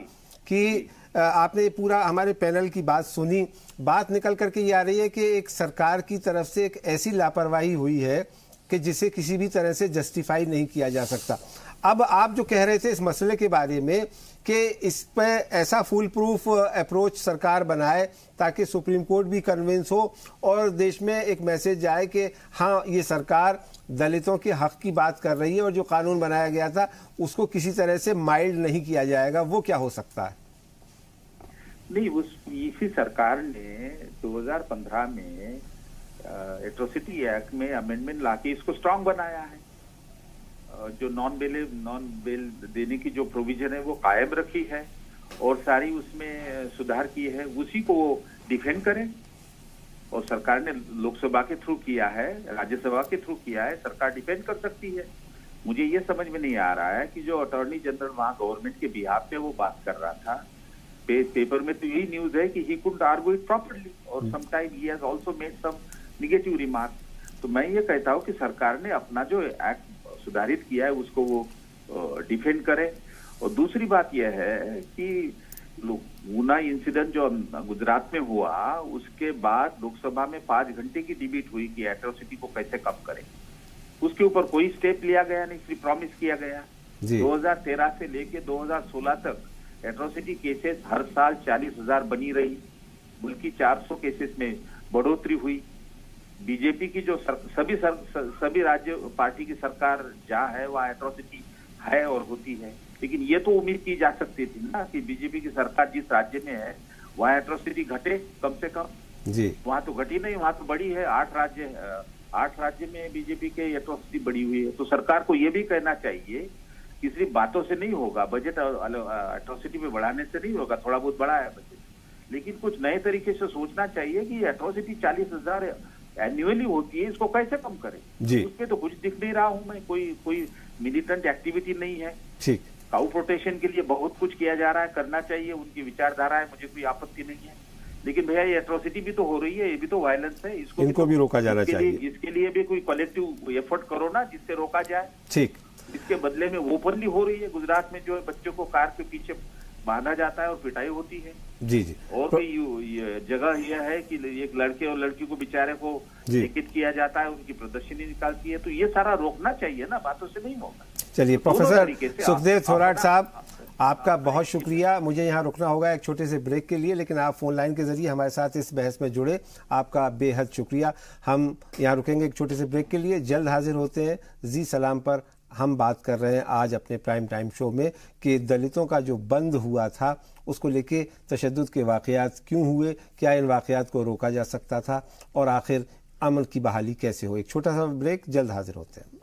कि आपने पूरा हमारे पैनल की बात सुनी, बात निकल करके ये आ रही है कि एक सरकार की तरफ से एक ऐसी लापरवाही हुई है कि जिसे किसी भी तरह से जस्टिफाई नहीं किया जा सकता। अब आप जो कह रहे थे इस मसले के बारे में कि इस पर ऐसा फुल प्रूफ अप्रोच सरकार बनाए ताकि सुप्रीम कोर्ट भी कन्विंस हो और देश में एक मैसेज जाए कि हाँ, ये सरकार दलितों के हक की बात कर रही है और जो कानून बनाया गया था उसको किसी तरह से माइल्ड नहीं किया जाएगा, वो क्या हो सकता है? नहीं, इसी सरकार ने 2015 में एट्रोसिटी एक्ट में अमेंडमेंट लाके इसको स्ट्रांग बनाया है। जो नॉन बेल देने की जो प्रोविजन है वो कायम रखी है और सारी उसमें सुधार किए हैं, उसी को वो डिफेंड करें। और सरकार ने लोकसभा के थ्रू किया है, राज्यसभा के थ्रू किया है, सरकार डिफेंड कर सकती है। मुझे ये समझ में नहीं आ रहा है कि जो अटॉर्नी जनरल वहां गवर्नमेंट के बिहाफ पे वो बात कर रहा था, पेपर में तो यही न्यूज है कि he couldn't argue it properly और sometime he has also made some negative remarks। तो मैं ये कहता हूँ कि सरकार ने अपना जो एक्ट सुधारित किया है उसको वो डिफेंड करे। और दूसरी बात यह है कि ऊना इंसिडेंट जो गुजरात में हुआ, उसके बाद लोकसभा में 5 घंटे की डिबेट हुई कि एट्रोसिटी को कैसे कम करें। उसके ऊपर कोई स्टेप लिया गया नहीं, सिर्फ प्रॉमिस किया गया। 2013 से लेके 2016 तक एट्रोसिटी केसेस हर साल 40,000 बनी रही, बल्कि 400 केसेस में बढ़ोतरी हुई। बीजेपी की जो सभी राज्य पार्टी की सरकार जहाँ है वहाँ एट्रोसिटी है और होती है, लेकिन ये तो उम्मीद की जा सकती थी ना कि बीजेपी की सरकार जिस राज्य में है वहाँ एट्रोसिटी घटे कम से कम। जी, वहां तो घटी नहीं, वहां तो बड़ी है। 8 राज्य में बीजेपी के एट्रोसिटी बढ़ी हुई है। तो सरकार को ये भी कहना चाहिए कि सिर्फ बातों से नहीं होगा, बजट एट्रोसिटी पे बढ़ाने से नहीं होगा। थोड़ा बहुत बढ़ा है बजट, लेकिन कुछ नए तरीके से सोचना चाहिए कि एट्रोसिटी 40,000 एन्युअली होती है, इसको कैसे कम करें। उसमें तो कुछ दिख नहीं रहा हूं मैं, कोई मिलिटेंट एक्टिविटी नहीं है। ठीक, काउ प्रोटेक्शन के लिए बहुत कुछ किया जा रहा है, करना चाहिए, उनकी विचारधारा है, मुझे कोई आपत्ति नहीं है। लेकिन भैया ये एट्रोसिटी भी तो हो रही है, ये भी तो वायलेंस है, इनको भी रोका जाना चाहिए। इसके लिए भी कोई कलेक्टिव एफर्ट करो ना, जिससे रोका जाए। ठीक, इसके बदले में ओपनली हो रही है। गुजरात में जो है बच्चों को कार के पीछे बांधा जाता है और पिटाई होती है। जी जी। और कोई जगह यह है कि एक लड़के और लड़की को बेचारे को निकित किया जाता है, उनकी प्रदर्शनी निकालती है। तो ये सारा रोकना चाहिए ना, बातों से नहीं होगा। चलिए प्रोफेसर सुखदेव थोराट साहब, आपका बहुत शुक्रिया। मुझे यहाँ रुकना होगा एक छोटे से ब्रेक के लिए, लेकिन आप फोन लाइन के जरिए हमारे साथ इस बहस में जुड़े, आपका बेहद शुक्रिया। हम यहाँ रुकेंगे एक छोटे से ब्रेक के लिए, जल्द हाजिर होते हैं जी सलाम पर। हम बात कर रहे हैं आज अपने प्राइम टाइम शो में कि दलितों का जो बंद हुआ था उसको लेके तशद्दुद के वाक़यात क्यों हुए, क्या इन वाक़यात को रोका जा सकता था और आखिर अमन की बहाली कैसे हो। एक छोटा सा ब्रेक, जल्द हाजिर होते हैं।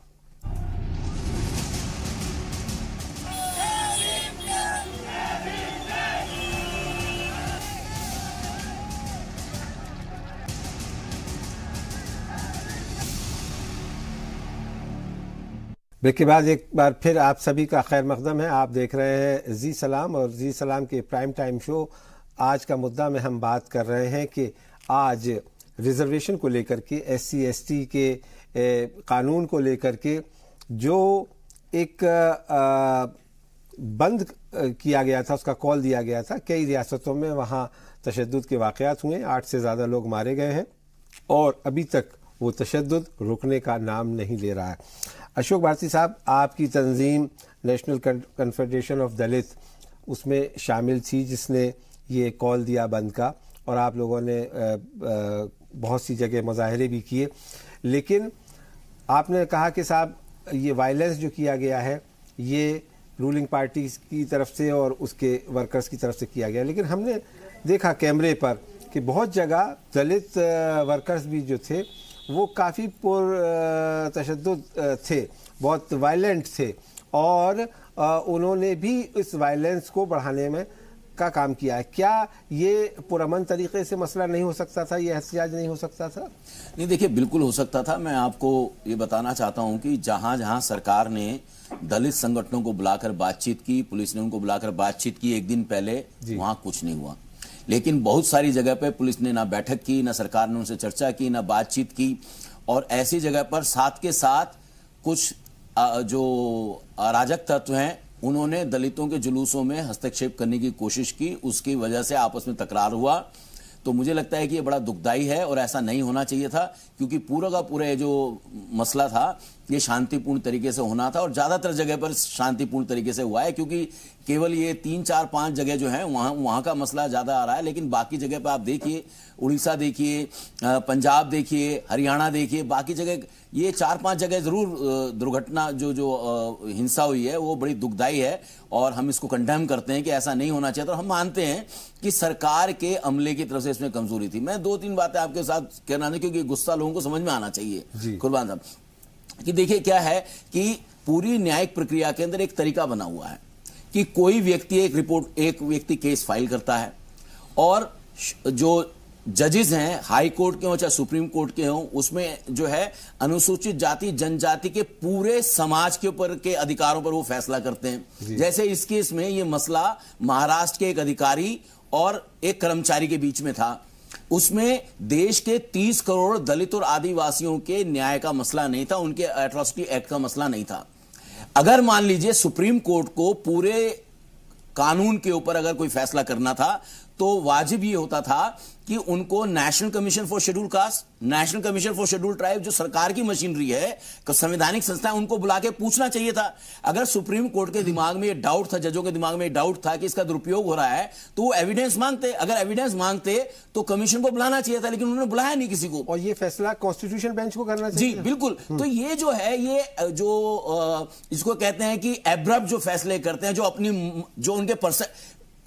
ब्रेक के बाद एक बार फिर आप सभी का खैर मकदम है। आप देख रहे हैं जी सलाम और जी सलाम के प्राइम टाइम शो। आज का मुद्दा में हम बात कर रहे हैं कि आज रिजर्वेशन को लेकर के, SC ST के कानून को लेकर के जो एक बंद किया गया था, उसका कॉल दिया गया था। कई रियासतों में वहाँ तशद्दुद के वाक़यात हुए, 8 से ज़्यादा लोग मारे गए हैं और अभी तक वो तशद्दुद रुकने का नाम नहीं ले रहा है। अशोक भारती साहब, आपकी तंजीम नेशनल कन्फेडरेशन ऑफ दलित उसमें शामिल थी जिसने ये कॉल दिया बंद का, और आप लोगों ने बहुत सी जगह मुजाहरे भी किए, लेकिन आपने कहा कि साहब ये वायलेंस जो किया गया है ये रूलिंग पार्टी की तरफ से और उसके वर्कर्स की तरफ से किया गया। लेकिन हमने देखा कैमरे पर कि बहुत जगह दलित वर्कर्स भी जो थे वो काफ़ी तशद्दुद थे, बहुत वायलेंट थे, और उन्होंने भी इस वायलेंस को बढ़ाने में का काम किया है। क्या ये पुरअमन तरीके से मसला नहीं हो सकता था, ये एहतजाज नहीं हो सकता था? नहीं, देखिए बिल्कुल हो सकता था। मैं आपको ये बताना चाहता हूं कि जहां जहां सरकार ने दलित संगठनों को बुलाकर बातचीत की, पुलिस ने उनको बुलाकर बातचीत की एक दिन पहले, वहां कुछ नहीं हुआ। लेकिन बहुत सारी जगह पे पुलिस ने ना बैठक की, ना सरकार ने उनसे चर्चा की, ना बातचीत की, और ऐसी जगह पर साथ के साथ कुछ जो अराजक तत्व हैं उन्होंने दलितों के जुलूसों में हस्तक्षेप करने की कोशिश की, उसकी वजह से आपस में तकरार हुआ। तो मुझे लगता है कि ये बड़ा दुखदाई है और ऐसा नहीं होना चाहिए था, क्योंकि पूरा का पूरा जो मसला था ये शांतिपूर्ण तरीके से होना था और ज्यादातर जगह पर शांतिपूर्ण तरीके से हुआ है, क्योंकि केवल ये 3, 4, 5 जगह जो है वहां का मसला ज्यादा आ रहा है। लेकिन बाकी जगह पर आप देखिए, उड़ीसा देखिए, पंजाब देखिए, हरियाणा देखिए, बाकी जगह ये 4-5 जगह जरूर दुर्घटना जो हिंसा हुई है वो बड़ी दुखदाई है और हम इसको कंडेम करते हैं कि ऐसा नहीं होना चाहिए। तो हम मानते हैं कि सरकार के अमले की तरफ से इसमें कमजोरी थी। मैं 2-3 बातें आपके साथ कहना नहीं, क्योंकि गुस्सा लोगों को समझ में आना चाहिए कुर्बान साहब, कि देखिए क्या है कि पूरी न्यायिक प्रक्रिया के अंदर एक तरीका बना हुआ है कि कोई व्यक्ति एक व्यक्ति केस फाइल करता है और जो जजेस हैं हाई कोर्ट के हों चाहे सुप्रीम कोर्ट के हों, उसमें जो है अनुसूचित जाति जनजाति के पूरे समाज के ऊपर के अधिकारों पर वो फैसला करते हैं। जैसे इस केस में ये मसला महाराष्ट्र के एक अधिकारी और एक कर्मचारी के बीच में था। उसमें देश के 30 करोड़ दलित और आदिवासियों के न्याय का मसला नहीं था, उनके एट्रोसिटी एक्ट का मसला नहीं था। अगर मान लीजिए सुप्रीम कोर्ट को पूरे कानून के ऊपर अगर कोई फैसला करना था तो वाजिब ये होता था कि उनको national commission for schedule caste, national commission for schedule tribe, जो सरकार की मशीनरी है, संवैधानिक संस्थाएं, उनको बुला के पूछना चाहिए था। अगर सुप्रीम कोर्ट के दिमाग में ये डाउट था, जजों के दिमाग में ये डाउट था कि इसका दुरुपयोग हो रहा है, तो वो एविडेंस मांगते। अगर एविडेंस मांगते तो कमीशन को बुलाना चाहिए था, लेकिन उन्होंने बुलाया नहीं किसी को। और ये फैसला कॉन्स्टिट्यूशन बेंच को करना चाहिए। जी बिल्कुल। तो ये जो है, ये जो इसको कहते हैं कि एब्रप्ट जो फैसले करते हैं, जो अपनी जो उनके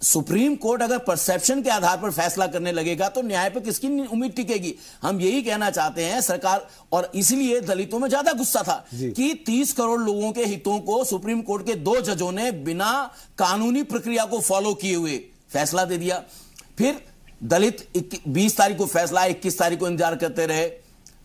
सुप्रीम कोर्ट अगर परसेप्शन के आधार पर फैसला करने लगेगा तो न्याय पर किसकी उम्मीद टिकेगी? हम यही कहना चाहते हैं सरकार, और इसलिए दलितों में ज्यादा गुस्सा था कि 30 करोड़ लोगों के हितों को सुप्रीम कोर्ट के 2 जजों ने बिना कानूनी प्रक्रिया को फॉलो किए हुए फैसला दे दिया। फिर दलित 20 तारीख को फैसला, 21 तारीख को इंतजार करते रहे,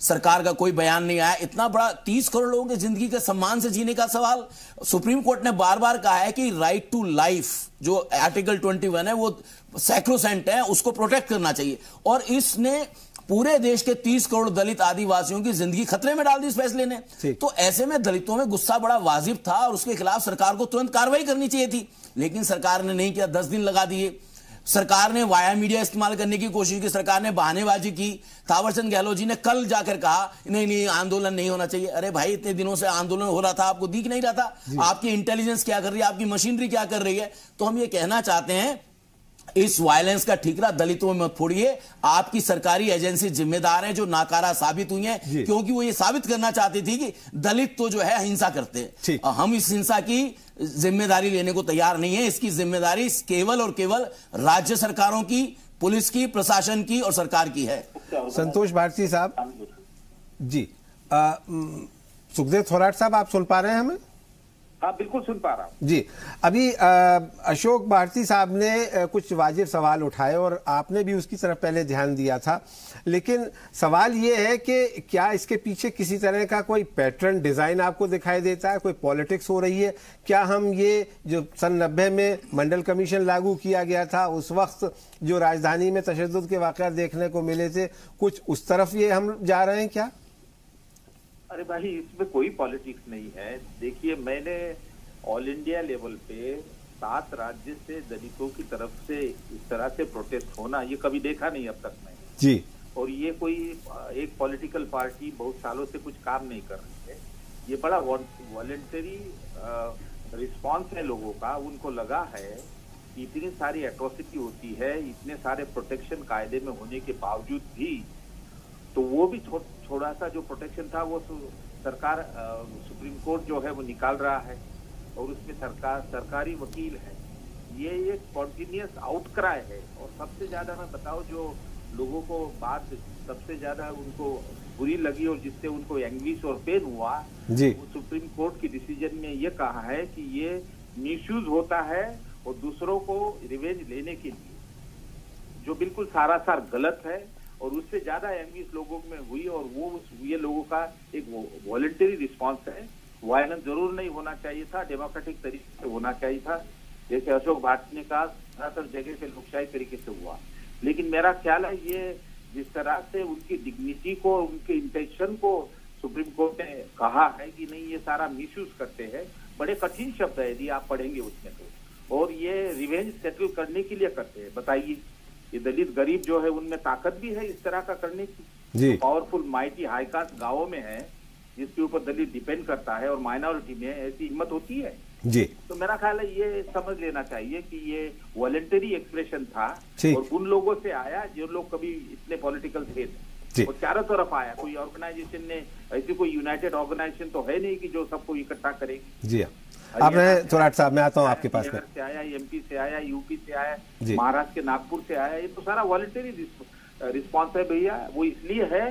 सरकार का कोई बयान नहीं आया। इतना बड़ा 30 करोड़ लोगों की जिंदगी के सम्मान से जीने का सवाल, सुप्रीम कोर्ट ने बार बार कहा है कि राइट टू लाइफ जो आर्टिकल 21 है वो सैक्रोसेंट है, उसको प्रोटेक्ट करना चाहिए। और इसने पूरे देश के 30 करोड़ दलित आदिवासियों की जिंदगी खतरे में डाल दी इस फैसले ने। तो ऐसे में दलितों में गुस्सा बड़ा वाजिब था और उसके खिलाफ सरकार को तुरंत कार्रवाई करनी चाहिए थी, लेकिन सरकार ने नहीं किया। 10 दिन लगा दिए। सरकार ने वाया मीडिया इस्तेमाल करने की कोशिश की, सरकार ने बहानेबाजी की। थावरचंद गहलोत जी ने कल जाकर कहा नहीं आंदोलन नहीं होना चाहिए। अरे भाई, इतने दिनों से आंदोलन हो रहा था, आपको दिख नहीं रहा था? आपकी इंटेलिजेंस क्या कर रही है, आपकी मशीनरी क्या कर रही है? तो हम ये कहना चाहते हैं, इस वायलेंस का ठीकरा दलितों में मत फोड़िए। आपकी सरकारी एजेंसी जिम्मेदार है जो नाकारा साबित हुई है, क्योंकि वो ये साबित करना चाहती थी कि दलित तो जो है हिंसा करते हैं। हम इस हिंसा की जिम्मेदारी लेने को तैयार नहीं है। इसकी जिम्मेदारी केवल और केवल राज्य सरकारों की, पुलिस की, प्रशासन की और सरकार की है। संतोष भारती साहब जी, सुखदेव थोराट साहब, आप सुन पा रहे हैं हमें? हाँ, बिल्कुल सुन पा रहा हूं जी। अभी अशोक भारती साहब ने कुछ वाजिब सवाल उठाए और आपने भी उसकी तरफ पहले ध्यान दिया था, लेकिन सवाल ये है कि क्या इसके पीछे किसी तरह का कोई पैटर्न डिजाइन आपको दिखाई देता है? कोई पॉलिटिक्स हो रही है क्या? हम ये जो सन 90 में मंडल कमीशन लागू किया गया था, उस वक्त जो राजधानी में तशद्दुद के वाक़यात देखने को मिले थे, कुछ उस तरफ ये हम जा रहे हैं क्या? अरे भाई, इसमें कोई पॉलिटिक्स नहीं है। देखिए, मैंने ऑल इंडिया लेवल पे 7 राज्य से दलितों की तरफ से इस तरह से प्रोटेस्ट होना ये कभी देखा नहीं अब तक में जी। और ये कोई एक पॉलिटिकल पार्टी बहुत सालों से कुछ काम नहीं कर रही है। ये बड़ा वॉलंटरी रिस्पॉन्स है लोगों का। उनको लगा है कि इतनी सारी एट्रोसिटी होती है, इतने सारे प्रोटेक्शन कायदे में होने के बावजूद भी, तो वो भी थोड़ा सा जो प्रोटेक्शन था वो सरकार, सुप्रीम कोर्ट जो है वो निकाल रहा है और उसमें सरकारी वकील है। ये एक कॉन्टिन्यूस आउटक्राई है। और सबसे ज्यादा मैं बताऊं, जो लोगों को बात सबसे ज्यादा उनको बुरी लगी और जिससे उनको एंग्विश और पेन हुआ, वो सुप्रीम कोर्ट की डिसीजन में ये कहा है कि ये मिसयूज होता है और दूसरों को रिवेंज लेने के लिए, जो बिल्कुल सारासार गलत है। और उससे ज्यादा एंग्विश लोगों में हुई और वो ये लोगों का एक वॉलंटरी रिस्पांस है। वायलेंस जरूर नहीं होना चाहिए था, डेमोक्रेटिक तरीके से होना चाहिए था, जैसे अशोक भारती ने कहा, ज्यादातर जगह पे लोकशाही तरीके से हुआ। लेकिन मेरा ख्याल है ये जिस तरह से उनकी डिग्निटी को, उनके इंटेंशन को सुप्रीम कोर्ट ने कहा है कि नहीं ये सारा मिसयूज करते हैं, बड़े कठिन शब्द है यदि आप पढ़ेंगे उसमें तो। और ये रिवेंज सेटल करने के लिए करते हैं। बताइए, ये दलित गरीब जो है उनमें ताकत भी है इस तरह का करने की। तो पावरफुल माइटी हाई कास्ट गाँवों में है जिसके ऊपर दलित डिपेंड करता है और माइनॉरिटी में ऐसी हिम्मत होती है जी। तो मेरा ख्याल है ये समझ लेना चाहिए कि ये वॉलंटरी एक्सप्रेशन था और उन लोगों से आया जो लोग कभी इतने पॉलिटिकल थे और चारों तरफ आया। कोई ऑर्गेनाइजेशन ने, ऐसी कोई यूनाइटेड ऑर्गेनाइजेशन तो है नहीं कि जो सबको इकट्ठा करेगी। जी आपने थोराट साहब, मैं आता हूँ आपके पास में। से आया, एमपी से आया, यूपी से आया, महाराष्ट्र के नागपुर से आया, ये तो सारा वॉलंटरी रिस्पॉन्स है भैया। वो इसलिए है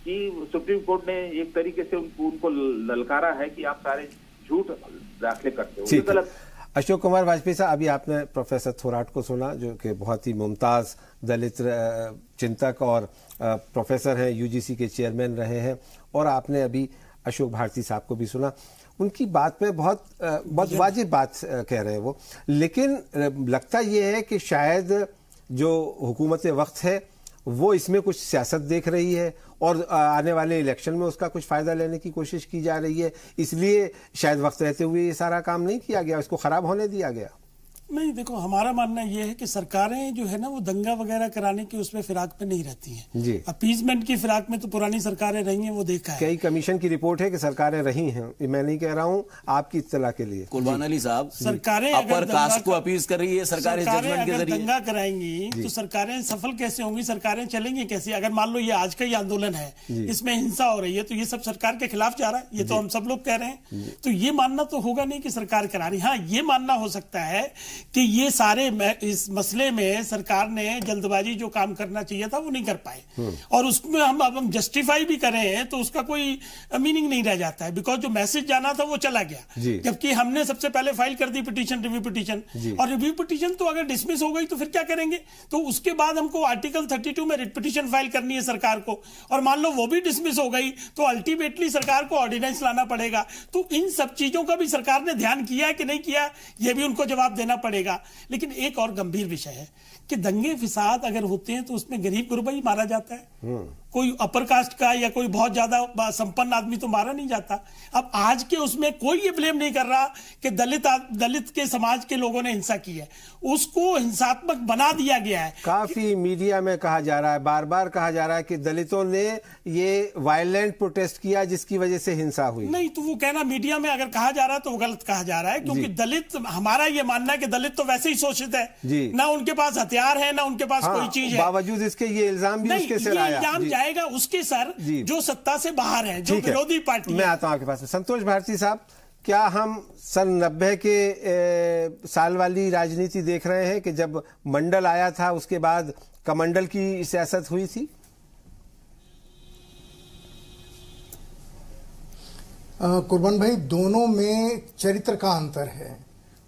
कि सुप्रीम कोर्ट ने एक तरीके से उनको ललकारा है कि आप सारे झूठ दाखिल करते हो, गलत। अशोक कुमार वाजपेयी साहब, अभी आपने प्रोफेसर थोराट को सुना, जो कि बहुत ही मुमताज दलित चिंतक और प्रोफेसर हैं, यूजीसी के चेयरमैन रहे हैं, और आपने अभी अशोक भारती साहब को भी सुना। उनकी बात में बहुत वाजिब बात कह रहे हैं वो, लेकिन लगता ये है कि शायद जो हुकूमत वक्त है वो इसमें कुछ सियासत देख रही है और आने वाले इलेक्शन में उसका कुछ फायदा लेने की कोशिश की जा रही है, इसलिए शायद वक्त रहते हुए ये सारा काम नहीं किया गया, इसको खराब होने दिया गया। नहीं, देखो, हमारा मानना यह है कि सरकारें जो है ना वो दंगा वगैरह कराने की उसमें फिराक पे नहीं रहती हैं जी। अपीजमेंट की फिराक में तो पुरानी सरकारें रही हैं, वो देखा है। कई कमीशन की रिपोर्ट है कि सरकारें रही हैं, मैं नहीं कह रहा हूं, आपकी इत्तला के लिए। कुर्बान अली साहब, सरकारें अपर कास्ट को अपीज कर रही है, सरकारें जजमेंट के जरिए दंगा कराएंगी तो सरकारें सफल कैसे होंगी, सरकारें चलेंगी कैसे? अगर मान लो ये आज का ही आंदोलन है, इसमें हिंसा हो रही है, तो ये सब सरकार के खिलाफ जा रहा है, ये तो हम सब लोग कह रहे हैं। तो ये मानना तो होगा नहीं कि सरकार करा रही। हाँ, ये मानना हो सकता है कि ये सारे इस मसले में सरकार ने जल्दबाजी जो काम करना चाहिए था वो नहीं कर पाए, और उसमें हम जस्टिफाई भी करें तो उसका कोई मीनिंग नहीं रह जाता है, बिकॉज जो मैसेज जाना था वो चला गया। जबकि हमने सबसे पहले फाइल कर दी पिटीशन, रिव्यू पिटीशन, और रिव्यू पिटीशन तो अगर डिसमिस हो गई तो फिर क्या करेंगे? तो उसके बाद हमको आर्टिकल 32 में रिट पिटीशन फाइल करनी है सरकार को, और मान लो वो भी डिसमिस हो गई तो अल्टीमेटली सरकार को ऑर्डिनेंस लाना पड़ेगा। तो इन सब चीजों का भी सरकार ने ध्यान किया है कि नहीं किया, यह भी उनको जवाब देना पड़ेगा। लेकिन एक और गंभीर विषय है कि दंगे फिसाद अगर होते हैं तो उसमें गरीब गुरबा ही मारा जाता है, कोई अपर कास्ट का या कोई बहुत ज्यादा संपन्न आदमी तो मारा नहीं जाता। अब आज के उसमें कोई ये ब्लेम नहीं कर रहा कि दलित के समाज के लोगों ने हिंसा की है, उसको हिंसात्मक बना दिया गया है। काफी मीडिया में कहा जा रहा है, बार बार कहा जा रहा है कि दलितों ने ये वायलेंट प्रोटेस्ट किया जिसकी वजह से हिंसा हुई। नहीं, तो वो कहना मीडिया में अगर कहा जा रहा है तो वो गलत कहा जा रहा है, क्योंकि दलित, हमारा ये मानना है कि दलित तो वैसे ही शोषित है, ना उनके पास हथियार है ना उनके पास कोई चीज है। बावजूद इसके ये इल्जाम भी उसके सिर आया, जाएगा उसके सर जो सत्ता से बाहर है, जो विरोधी पार्टी। मैं आता हूं आपके पास। संतोष भारती साहब, क्या हम सन 90 के साल वाली राजनीति देख रहे हैं कि जब मंडल आया था उसके बाद कमंडल की सियासत हुई थी? कुर्बान भाई, दोनों में चरित्र का अंतर है।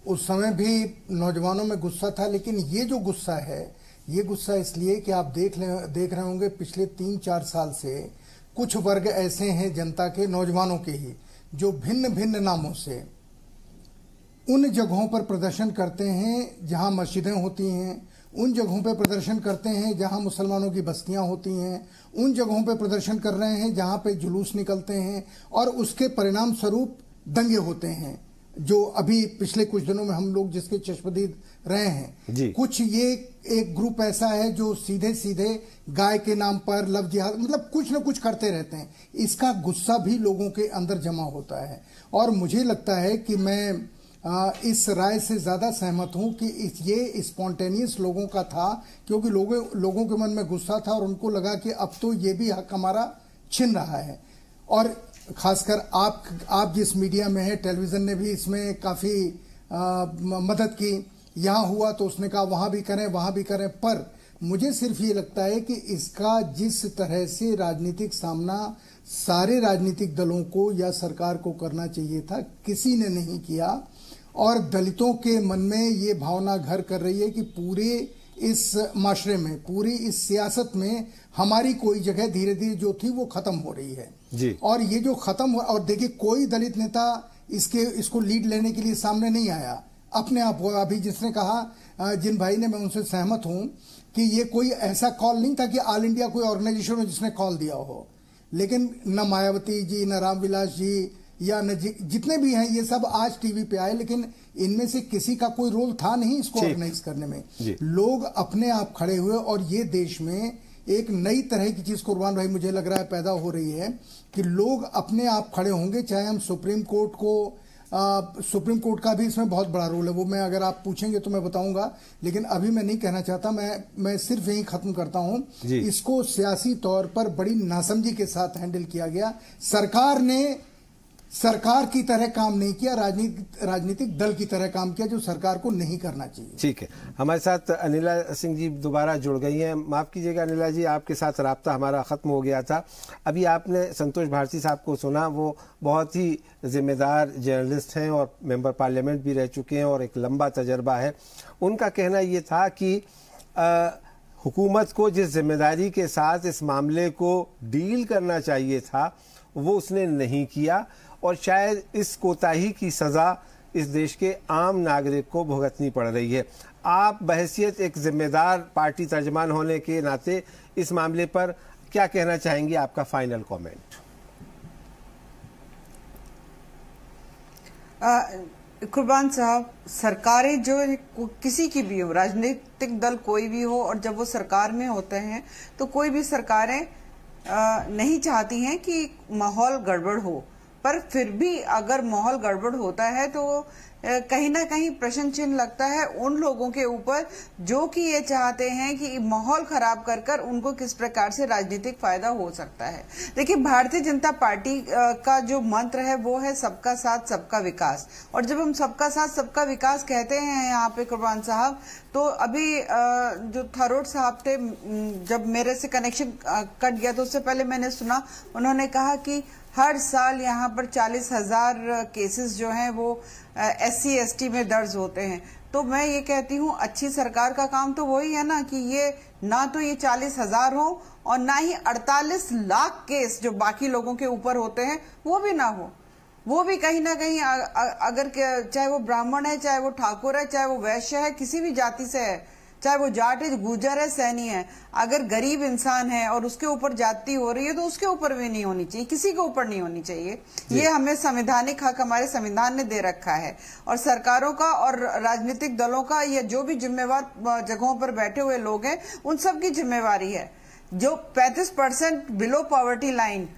उस समय भी नौजवानों में गुस्सा था, लेकिन ये जो गुस्सा है, ये गुस्सा इसलिए कि आप देख रहे होंगे पिछले 3-4 साल से कुछ वर्ग ऐसे हैं जनता के, नौजवानों के ही, जो भिन्न भिन्न नामों से उन जगहों पर प्रदर्शन करते हैं जहां मस्जिदें होती हैं, उन जगहों पर प्रदर्शन करते हैं जहां मुसलमानों की बस्तियां होती हैं, उन जगहों पर प्रदर्शन कर रहे हैं जहां पे जुलूस निकलते हैं, और उसके परिणाम स्वरूप दंगे होते हैं, जो अभी पिछले कुछ दिनों में हम लोग जिसके चश्मदीद रहे हैं। कुछ ये एक ग्रुप ऐसा है जो सीधे सीधे गाय के नाम पर लव जिहाद, मतलब कुछ न कुछ करते रहते हैं। इसका गुस्सा भी लोगों के अंदर जमा होता है, और मुझे लगता है कि मैं इस राय से ज्यादा सहमत हूं कि ये स्पॉन्टेनियस लोगों का था, क्योंकि लोगों के मन में गुस्सा था और उनको लगा कि अब तो ये भी हक हमारा छिन रहा है। और खासकर आप जिस मीडिया में है, टेलीविजन ने भी इसमें काफी मदद की। यहां हुआ तो उसने कहा वहां भी करें, वहां भी करें, पर मुझे सिर्फ ये लगता है कि इसका जिस तरह से राजनीतिक सामना सारे राजनीतिक दलों को या सरकार को करना चाहिए था, किसी ने नहीं किया, और दलितों के मन में ये भावना घर कर रही है कि पूरे इस माशरे में, पूरी इस सियासत में हमारी कोई जगह धीरे धीरे जो थी वो खत्म हो रही है जी। और ये जो खत्म हो, और देखिए कोई दलित नेता इसको लीड लेने के लिए सामने नहीं आया अपने आप। अभी जिसने कहा, जिन भाई ने, मैं उनसे सहमत हूं कि ये कोई ऐसा कॉल नहीं था कि ऑल इंडिया कोई ऑर्गेनाइजेशन हो जिसने कॉल दिया हो, लेकिन न मायावती जी, न रामविलास जी, या न जितने भी हैं, ये सब आज टीवी पे आए, लेकिन इनमें से किसी का कोई रोल था नहीं इसको ऑर्गेनाइज करने में। लोग अपने आप खड़े हुए, और ये देश में एक नई तरह की चीज, कुर्बान भाई, मुझे लग रहा है पैदा हो रही है कि लोग अपने आप खड़े होंगे। चाहे हम सुप्रीम कोर्ट का भी इसमें बहुत बड़ा रोल है, वो मैं अगर आप पूछेंगे तो मैं बताऊंगा, लेकिन अभी मैं नहीं कहना चाहता। मैं सिर्फ यही खत्म करता हूं, इसको सियासी तौर पर बड़ी नासमझी के साथ हैंडल किया गया। सरकार ने सरकार की तरह काम नहीं किया, राजनीतिक दल की तरह काम किया, जो सरकार को नहीं करना चाहिए। ठीक है, हमारे साथ अनिला सिंह जी दोबारा जुड़ गई हैं। माफ कीजिएगा अनिला जी, आपके साथ राब्ता हमारा खत्म हो गया था। अभी आपने संतोष भारती साहब को सुना, वो बहुत ही जिम्मेदार जर्नलिस्ट हैं और मेंबर पार्लियामेंट भी रह चुके हैं और एक लंबा तजर्बा है। उनका कहना ये था कि हुकूमत को जिस जिम्मेदारी के साथ इस मामले को डील करना चाहिए था वो उसने नहीं किया, और शायद इस कोताही की सजा इस देश के आम नागरिक को भुगतनी पड़ रही है। आप बहैसियत एक जिम्मेदार पार्टी तर्जमान होने के नाते इस मामले पर क्या कहना चाहेंगे? आपका फाइनल कमेंट। कुर्बान साहब, सरकारें जो किसी की भी हो, राजनीतिक दल कोई भी हो, और जब वो सरकार में होते हैं तो कोई भी सरकारें नहीं चाहती हैं कि माहौल गड़बड़ हो, पर फिर भी अगर माहौल गड़बड़ होता है तो कहीं ना कहीं प्रश्न चिन्ह लगता है उन लोगों के ऊपर जो कि ये चाहते हैं कि माहौल खराब कर कर उनको किस प्रकार से राजनीतिक फायदा हो सकता है। देखिए, भारतीय जनता पार्टी का जो मंत्र है वो है सबका साथ सबका विकास, और जब हम सबका साथ सबका विकास कहते हैं यहाँ पे कुर्बान साहब, तो अभी जो थरोट साहब थे, जब मेरे से कनेक्शन कट गया तो उससे पहले मैंने सुना, उन्होंने कहा कि हर साल यहाँ पर 40,000 केसेस जो हैं वो SC ST में दर्ज होते हैं। तो मैं ये कहती हूँ अच्छी सरकार का काम तो वही है ना कि ये ना तो ये 40,000 हो और ना ही 48 लाख केस जो बाकी लोगों के ऊपर होते हैं वो भी ना हो। वो भी कहीं ना कहीं अगर चाहे वो ब्राह्मण है, चाहे वो ठाकुर है, चाहे वो वैश्य है, किसी भी जाति से है, चाहे वो जाट है, गुर्जर है, सैनी है, अगर गरीब इंसान है और उसके ऊपर जाति हो रही है तो उसके ऊपर भी नहीं होनी चाहिए, किसी के ऊपर नहीं होनी चाहिए। ये हमें संवैधानिक हक हमारे संविधान ने दे रखा है, और सरकारों का और राजनीतिक दलों का या जो भी जिम्मेवार जगहों पर बैठे हुए लोग हैं उन सब की जिम्मेवारी है। जो 35% बिलो पॉवर्टी लाइन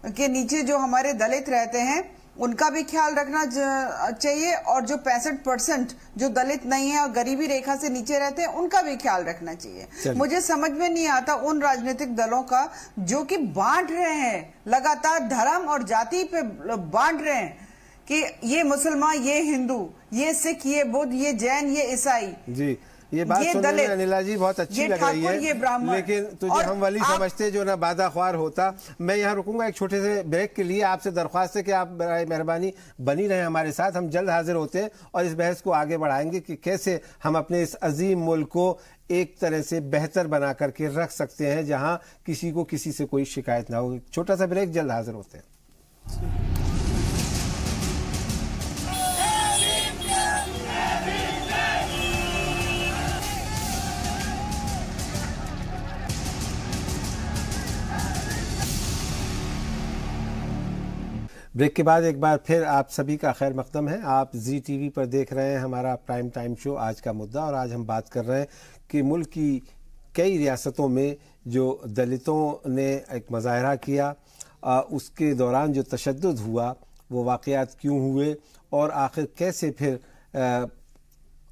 के नीचे जो हमारे दलित रहते हैं उनका भी ख्याल रखना चाहिए, और जो 65% जो दलित नहीं है और गरीबी रेखा से नीचे रहते हैं उनका भी ख्याल रखना चाहिए। मुझे समझ में नहीं आता उन राजनीतिक दलों का जो कि बांट रहे हैं, लगातार धर्म और जाति पे बांट रहे हैं कि ये मुसलमान, ये हिंदू, ये सिख, ये बुद्ध, ये जैन, ये ईसाई। जी, ये बात सुनने में अनिला जी बहुत अच्छी लग रही है, लेकिन तुझे हम वाली समझते जो ना बादाख्वार होता। मैं यहाँ रुकूंगा एक छोटे से ब्रेक के लिए। आपसे दरख्वास्त है कि आप बराए मेहरबानी बनी रहे हमारे साथ। हम जल्द हाजिर होते हैं और इस बहस को आगे बढ़ाएंगे कि कैसे हम अपने इस अजीम मुल्क को एक तरह से बेहतर बना करके रख सकते हैं जहाँ किसी को किसी से कोई शिकायत ना हो। छोटा सा ब्रेक, जल्द हाजिर होते हैं। ब्रेक के बाद एक बार फिर आप सभी का खैर मकदम है। आप जी टीवी पर देख रहे हैं हमारा प्राइम टाइम शो आज का मुद्दा, और आज हम बात कर रहे हैं कि मुल्क की कई रियासतों में जो दलितों ने एक मुजाहरा किया, उसके दौरान जो तशद्दुद हुआ वो वाक़यात क्यों हुए और आखिर कैसे फिर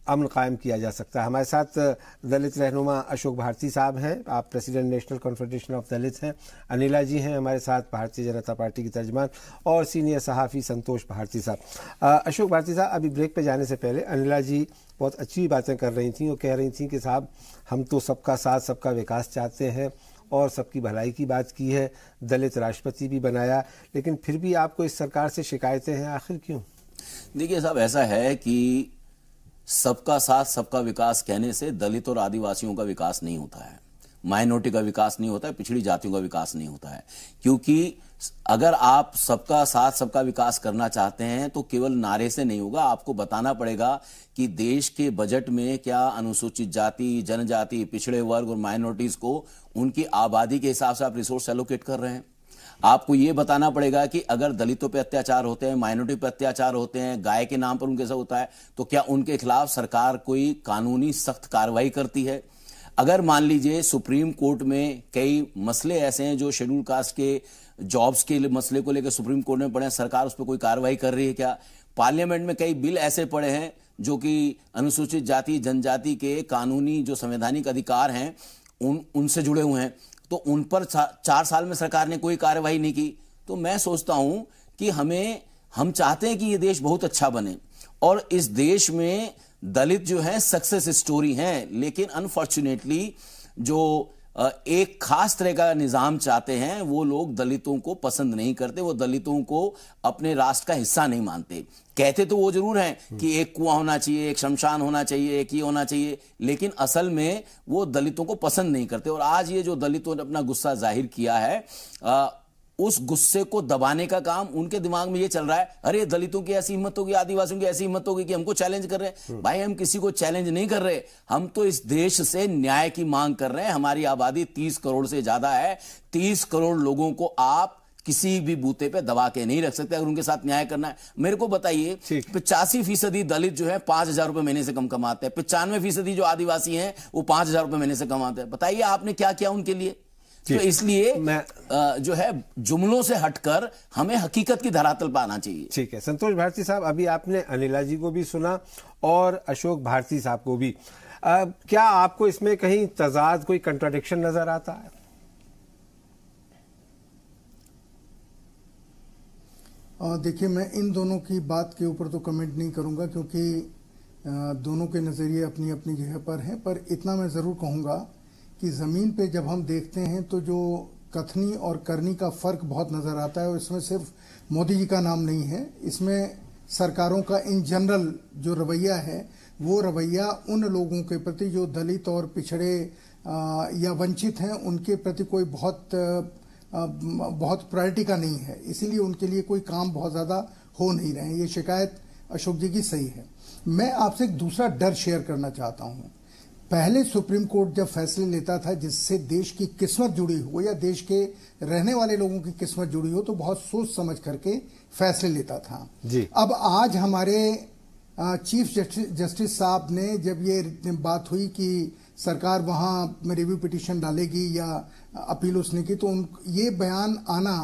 अमन कायम किया जा सकता है। हमारे साथ दलित रहनुमा अशोक भारती साहब हैं, आप प्रेसिडेंट नेशनल कॉन्फेडरेशन ऑफ दलित हैं। अनिला जी हैं हमारे साथ, भारतीय जनता पार्टी की तर्जमान, और सीनियर सहाफ़ी संतोष भारती साहब। अशोक भारती साहब, अभी ब्रेक पे जाने से पहले अनिला जी बहुत अच्छी बातें कर रही थी और कह रही थी कि साहब हम तो सबका साथ सबका विकास चाहते हैं और सबकी भलाई की बात की है, दलित राष्ट्रपति भी बनाया, लेकिन फिर भी आपको इस सरकार से शिकायतें हैं, आखिर क्यों? देखिए साहब, ऐसा है कि सबका साथ सबका विकास कहने से दलित और आदिवासियों का विकास नहीं होता है, माइनॉरिटी का विकास नहीं होता है, पिछड़ी जातियों का विकास नहीं होता है। क्योंकि अगर आप सबका साथ सबका विकास करना चाहते हैं तो केवल नारे से नहीं होगा, आपको बताना पड़ेगा कि देश के बजट में क्या अनुसूचित जाति, जनजाति, पिछड़े वर्ग और माइनॉरिटीज को उनकी आबादी के हिसाब से आप रिसोर्स एलोकेट कर रहे हैं। आपको यह बताना पड़ेगा कि अगर दलितों पे अत्याचार होते हैं, माइनॉरिटी पे अत्याचार होते हैं, गाय के नाम पर उनके साथ होता है, तो क्या उनके खिलाफ सरकार कोई कानूनी सख्त कार्रवाई करती है? अगर मान लीजिए सुप्रीम कोर्ट में कई मसले ऐसे हैं जो शेड्यूल कास्ट के जॉब्स के मसले को लेकर सुप्रीम कोर्ट में पड़े हैं, सरकार उस पर कोई कार्रवाई कर रही है क्या? पार्लियामेंट में कई बिल ऐसे पड़े हैं जो कि अनुसूचित जाति जनजाति के कानूनी जो संवैधानिक अधिकार हैं उनसे जुड़े हुए हैं, तो उन पर 4 साल में सरकार ने कोई कार्रवाई नहीं की। तो मैं सोचता हूं कि हम चाहते हैं कि ये देश बहुत अच्छा बने और इस देश में दलित जो है सक्सेस स्टोरी हैं, लेकिन अनफॉर्चुनेटली जो एक खास तरह का निजाम चाहते हैं वो लोग दलितों को पसंद नहीं करते, वो दलितों को अपने राष्ट्र का हिस्सा नहीं मानते। कहते तो वो जरूर हैं कि एक कुआं होना चाहिए, एक शमशान होना चाहिए, एक ये होना चाहिए, लेकिन असल में वो दलितों को पसंद नहीं करते। और आज ये जो दलितों ने अपना गुस्सा जाहिर किया है, उस गुस्से को दबाने का काम उनके दिमाग में ये चल रहा है, अरे दलितों की ऐसी हिम्मत होगी, आदिवासियों की ऐसी हिम्मत होगी कि हमको चैलेंज कर रहे हैं। भाई हम किसी को चैलेंज नहीं कर रहे, हम तो इस देश से न्याय की मांग कर रहे हैं। हमारी आबादी 30 करोड़ से ज्यादा है, 30 करोड़ लोगों को आप किसी भी बूते पे दबा के नहीं रख सकते अगर उनके साथ न्याय करना है। मेरे को बताइए, 85% दलित जो है 5,000 रुपए महीने से कम कमाते हैं, 95% जो आदिवासी हैं वो 5,000 रुपए महीने से कमाते हैं। बताइए आपने क्या किया उनके लिए? तो इसलिए जो है जुमलों से हटकर हमें हकीकत की धरातल पर आना चाहिए। ठीक है, संतोष भारती साहब, अभी आपने अनिला जी को भी सुना और अशोक भारती साहब को भी। क्या आपको इसमें कहीं तजाद, कोई कंट्राडिक्शन नजर आता है? देखिए, मैं इन दोनों की बात के ऊपर तो कमेंट नहीं करूंगा क्योंकि दोनों के नजरिए अपनी अपनी जगह पर हैं, पर इतना मैं जरूर कहूंगा कि जमीन पे जब हम देखते हैं तो जो कथनी और करनी का फर्क बहुत नजर आता है, और इसमें सिर्फ मोदी जी का नाम नहीं है, इसमें सरकारों का इन जनरल जो रवैया है वो रवैया उन लोगों के प्रति जो दलित और पिछड़े या वंचित हैं उनके प्रति कोई बहुत प्रायोरिटी का नहीं है, इसीलिए उनके लिए कोई काम बहुत ज्यादा हो नहीं रहे हैं। ये शिकायत अशोक जी की सही है। मैं आपसे एक दूसरा डर शेयर करना चाहता हूं। पहले सुप्रीम कोर्ट जब फैसले लेता था जिससे देश की किस्मत जुड़ी हो या देश के रहने वाले लोगों की किस्मत जुड़ी हो, तो बहुत सोच समझ करके फैसले लेता था जी। अब आज हमारे चीफ जस्टिस साहब ने जब ये बात हुई कि सरकार वहां रिव्यू पिटीशन डालेगी या अपील उसने की, तो ये बयान आना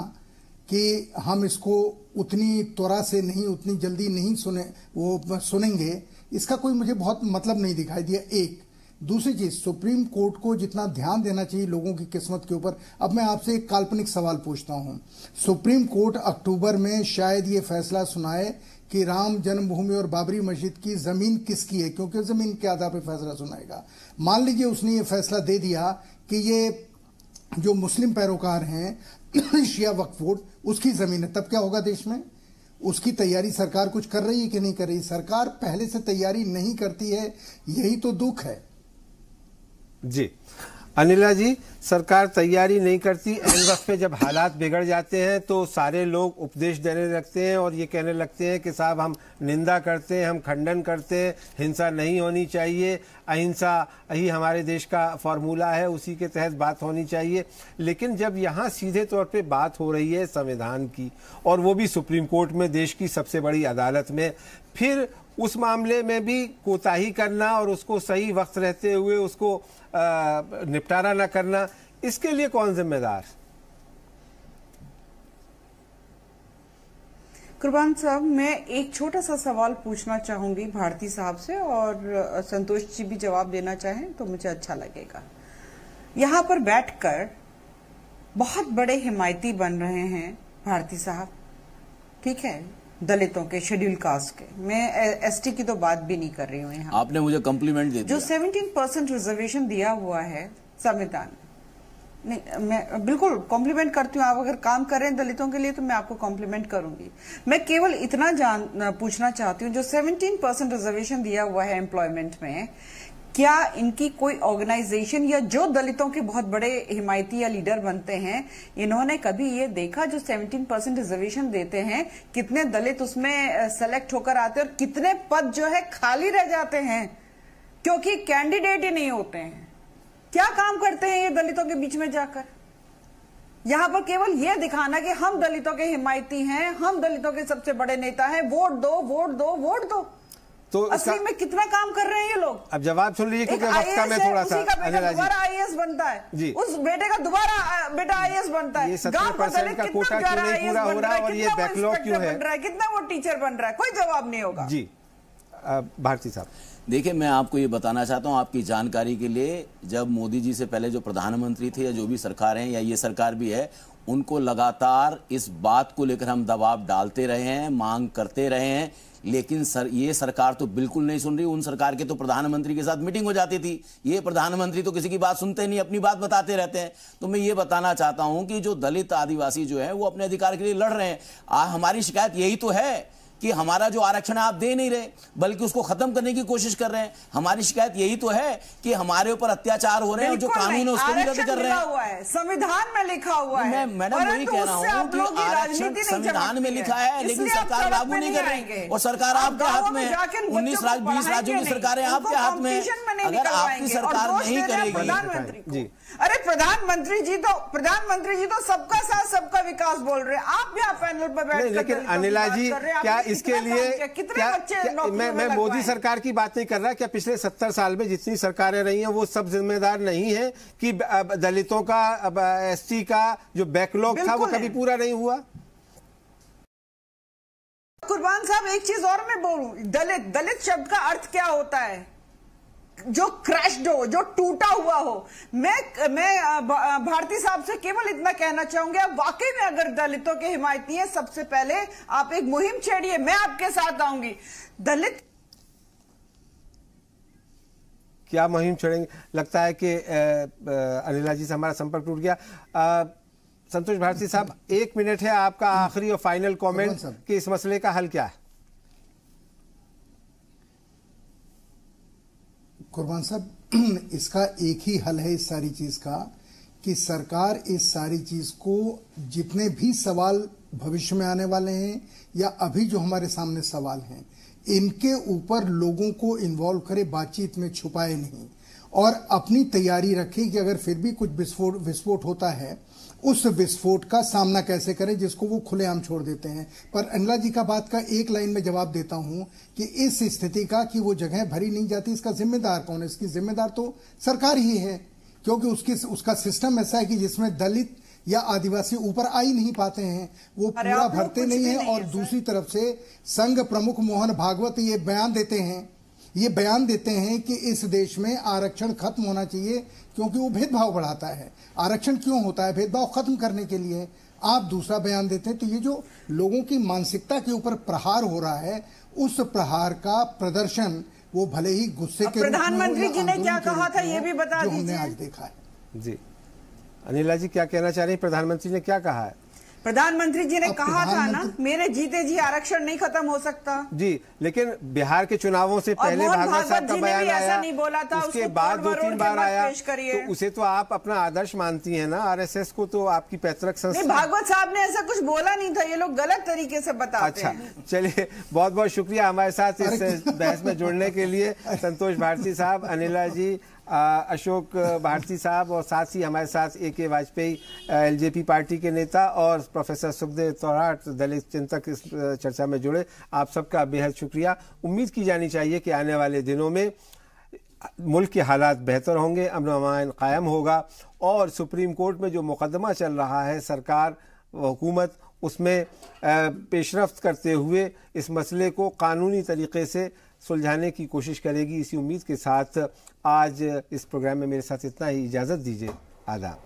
कि हम इसको उतनी त्वरा से नहीं, उतनी जल्दी नहीं सुनेंगे, इसका कोई मुझे बहुत मतलब नहीं दिखाई दिया। एक दूसरी चीज, सुप्रीम कोर्ट को जितना ध्यान देना चाहिए लोगों की किस्मत के ऊपर, अब मैं आपसे एक काल्पनिक सवाल पूछता हूं। सुप्रीम कोर्ट अक्टूबर में शायद ये फैसला सुनाए कि राम जन्मभूमि और बाबरी मस्जिद की जमीन किसकी है, क्योंकि जमीन के आधार पर फैसला सुनाएगा। मान लीजिए उसने ये फैसला दे दिया कि ये जो मुस्लिम पैरोकार हैं शिया वक्फ बोर्ड, उसकी जमीन है, तब क्या होगा देश में? उसकी तैयारी सरकार कुछ कर रही है कि नहीं कर रही? सरकार पहले से तैयारी नहीं करती है, यही तो दुख है। जी अनिला जी, सरकार तैयारी नहीं करती, ऐन वक्त पे जब हालात बिगड़ जाते हैं तो सारे लोग उपदेश देने लगते हैं और ये कहने लगते हैं कि साहब हम निंदा करते हैं, हम खंडन करते हैं, हिंसा नहीं होनी चाहिए, अहिंसा ही हमारे देश का फॉर्मूला है, उसी के तहत बात होनी चाहिए। लेकिन जब यहाँ सीधे तौर पे बात हो रही है संविधान की, और वो भी सुप्रीम कोर्ट में, देश की सबसे बड़ी अदालत में, फिर उस मामले में भी कोताही करना और उसको सही वक्त रहते हुए उसको निपटारा न करना, इसके लिए कौन जिम्मेदार? कुर्बान साहब, मैं एक छोटा सा सवाल पूछना चाहूंगी भारती साहब से, और संतोष जी भी जवाब देना चाहें तो मुझे अच्छा लगेगा। यहां पर बैठकर बहुत बड़े हिमायती बन रहे हैं भारती साहब, ठीक है, दलितों के, शेड्यूल कास्ट के, मैं एसटी की तो बात भी नहीं कर रही हूँ यहाँ। आपने मुझे कॉम्प्लीमेंट दे दिया। जो 17% रिजर्वेशन दिया हुआ है संविधान, नहीं मैं बिल्कुल कॉम्प्लीमेंट करती हूँ। आप अगर काम कर रहे हैं दलितों के लिए तो मैं आपको कॉम्प्लीमेंट करूंगी। मैं केवल इतना पूछना चाहती हूँ, जो 17% रिजर्वेशन दिया हुआ है एम्प्लॉयमेंट में, क्या इनकी कोई ऑर्गेनाइजेशन या जो दलितों के बहुत बड़े हिमायती या लीडर बनते हैं, इन्होंने कभी ये देखा जो 17% रिजर्वेशन देते हैं, कितने दलित उसमें सेलेक्ट होकर आते हैं और कितने पद जो है खाली रह जाते हैं क्योंकि कैंडिडेट ही नहीं होते हैं? क्या काम करते हैं ये दलितों के बीच में जाकर? यहां पर केवल ये दिखाना कि हम दलितों के हिमायती हैं, हम दलितों के सबसे बड़े नेता हैं, वोट दो वोट दो वोट दो। तो असली में कितना काम कर रहे हैं ये लोग? अब जवाब सुन लीजिए क्योंकि वक्त का मैं थोड़ा सा, दोबारा आईएएस बनता है जी, उस बेटे का दोबारा बेटा आईएएस बनता है, ये 70% का कोटा क्यों नहीं पूरा हो रहा और ये बैकलॉग क्यों है? कितना वो टीचर बन रहा है, कोई जवाब नहीं होगा। जी भारती साहब, देखिए, मैं आपको ये बताना चाहता हूं आपकी जानकारी के लिए, जब मोदी जी से पहले जो प्रधानमंत्री थे या जो भी सरकार है या ये सरकार भी है, उनको लगातार इस बात को लेकर हम दबाव डालते रहे हैं, मांग करते रहे हैं, लेकिन ये सरकार तो बिल्कुल नहीं सुन रही। उन सरकार के तो प्रधानमंत्री के साथ मीटिंग हो जाती थी, ये प्रधानमंत्री तो किसी की बात सुनते नहीं, अपनी बात बताते रहते हैं। तो मैं ये बताना चाहता हूं कि जो दलित आदिवासी जो है वो अपने अधिकार के लिए लड़ रहे हैं। हमारी शिकायत यही तो है कि हमारा जो आरक्षण आप दे नहीं रहे, बल्कि उसको खत्म करने की कोशिश कर रहे हैं। हमारी शिकायत यही तो है कि हमारे ऊपर अत्याचार हो रहे हैं और जो कानून है उसको भी रद्द कर रहे हैं। संविधान में लिखा हुआ है। मैडम वही कह रहा हूँ कि आरक्षण संविधान में लिखा है, लेकिन सरकार लागू नहीं कर रही और सरकार आपके हाथ में है। 19 राज्यों की सरकारें आपके हाथ में है। अगर आपकी सरकार नहीं करेगी, अरे प्रधानमंत्री जी तो सबका साथ सबका विकास बोल रहे हैं। आप भी पैनल पर बैठ, लेकिन अनिला जी क्या इसके लिए कितने मैं मोदी सरकार की बात नहीं कर रहा। क्या पिछले 70 साल में जितनी सरकारें रही हैं वो सब जिम्मेदार नहीं है कि दलितों का, एसटी का जो बैकलॉग था वो कभी पूरा नहीं हुआ? कुर्बान साहब, एक चीज और मैं बोलूं, दलित शब्द का अर्थ क्या होता है? जो क्रैश्ड हो, जो टूटा हुआ हो। मैं भारती साहब से केवल इतना कहना चाहूंगी, आप वाकई में अगर दलितों के हिमायती हैं, सबसे पहले आप एक मुहिम छेड़िए, मैं आपके साथ आऊंगी। दलित क्या मुहिम छेड़ेंगे? लगता है कि अनिला जी से हमारा संपर्क टूट गया। संतोष भारती साहब, 1 मिनट है आपका आखिरी और फाइनल कमेंट कि इस मसले का हल क्या है? कुर्बान साहब, इसका एक ही हल है इस सारी चीज का कि सरकार इस सारी चीज को, जितने भी सवाल भविष्य में आने वाले हैं या अभी जो हमारे सामने सवाल हैं, इनके ऊपर लोगों को इन्वॉल्व करे, बातचीत में छुपाए नहीं, और अपनी तैयारी रखे कि अगर फिर भी कुछ विस्फोट होता है, उस विस्फोट का सामना कैसे करें, जिसको वो खुलेआम छोड़ देते हैं। पर अनिला जी का बात का एक लाइन में जवाब देता हूं कि इस स्थिति का कि वो जगह भरी नहीं जाती, इसका जिम्मेदार कौन है? इसकी जिम्मेदार तो सरकार ही है, क्योंकि उसका सिस्टम ऐसा है कि जिसमें दलित या आदिवासी ऊपर आ ही नहीं पाते हैं, वो पूरा भरते नहीं है। और दूसरी तरफ से संघ प्रमुख मोहन भागवत ये बयान देते हैं कि इस देश में आरक्षण खत्म होना चाहिए, क्योंकि वो भेदभाव बढ़ाता है। आरक्षण क्यों होता है? भेदभाव खत्म करने के लिए। आप दूसरा बयान देते हैं। तो ये जो लोगों की मानसिकता के ऊपर प्रहार हो रहा है, उस प्रहार का प्रदर्शन वो भले ही गुस्से के, प्रधानमंत्री जी ने क्या कहा था ये भी बता दीजिए। हमने आज देखा है। जी अनिला जी क्या कहना चाह रही हैं? प्रधानमंत्री ने क्या कहा है? प्रधानमंत्री जी ने कहा था ना, मेरे जीते जी आरक्षण नहीं खत्म हो सकता। जी, लेकिन बिहार के चुनावों से पहले भागवत साहब का बयान आया, नहीं बोला था, उसके बाद 2-3 बार आया, तो उसे तो आप अपना आदर्श मानती हैं ना? आरएसएस को तो आपकी पैतृक संस्था। भागवत साहब ने ऐसा कुछ बोला नहीं था, ये लोग गलत तरीके से बताते हैं। अच्छा, चलिए, बहुत बहुत शुक्रिया हमारे साथ इस बहस में जुड़ने के लिए। संतोष भारती साहब, अनिला जी, अशोक भारती साहब, और साथ ही हमारे साथ AK वाजपेयी LJP पार्टी के नेता, और प्रोफेसर सुखदेव तोराट दलित चिंतक इस चर्चा में जुड़े। आप सबका बेहद शुक्रिया। उम्मीद की जानी चाहिए कि आने वाले दिनों में मुल्क के हालात बेहतर होंगे, अमन व अमान कायम होगा, और सुप्रीम कोर्ट में जो मुकदमा चल रहा है, सरकार हुकूमत उसमें पेशरफ्त करते हुए इस मसले को कानूनी तरीके से सुलझाने की कोशिश करेगी। इसी उम्मीद के साथ आज इस प्रोग्राम में मेरे साथ इतना ही। इजाज़त दीजिए। आदाब।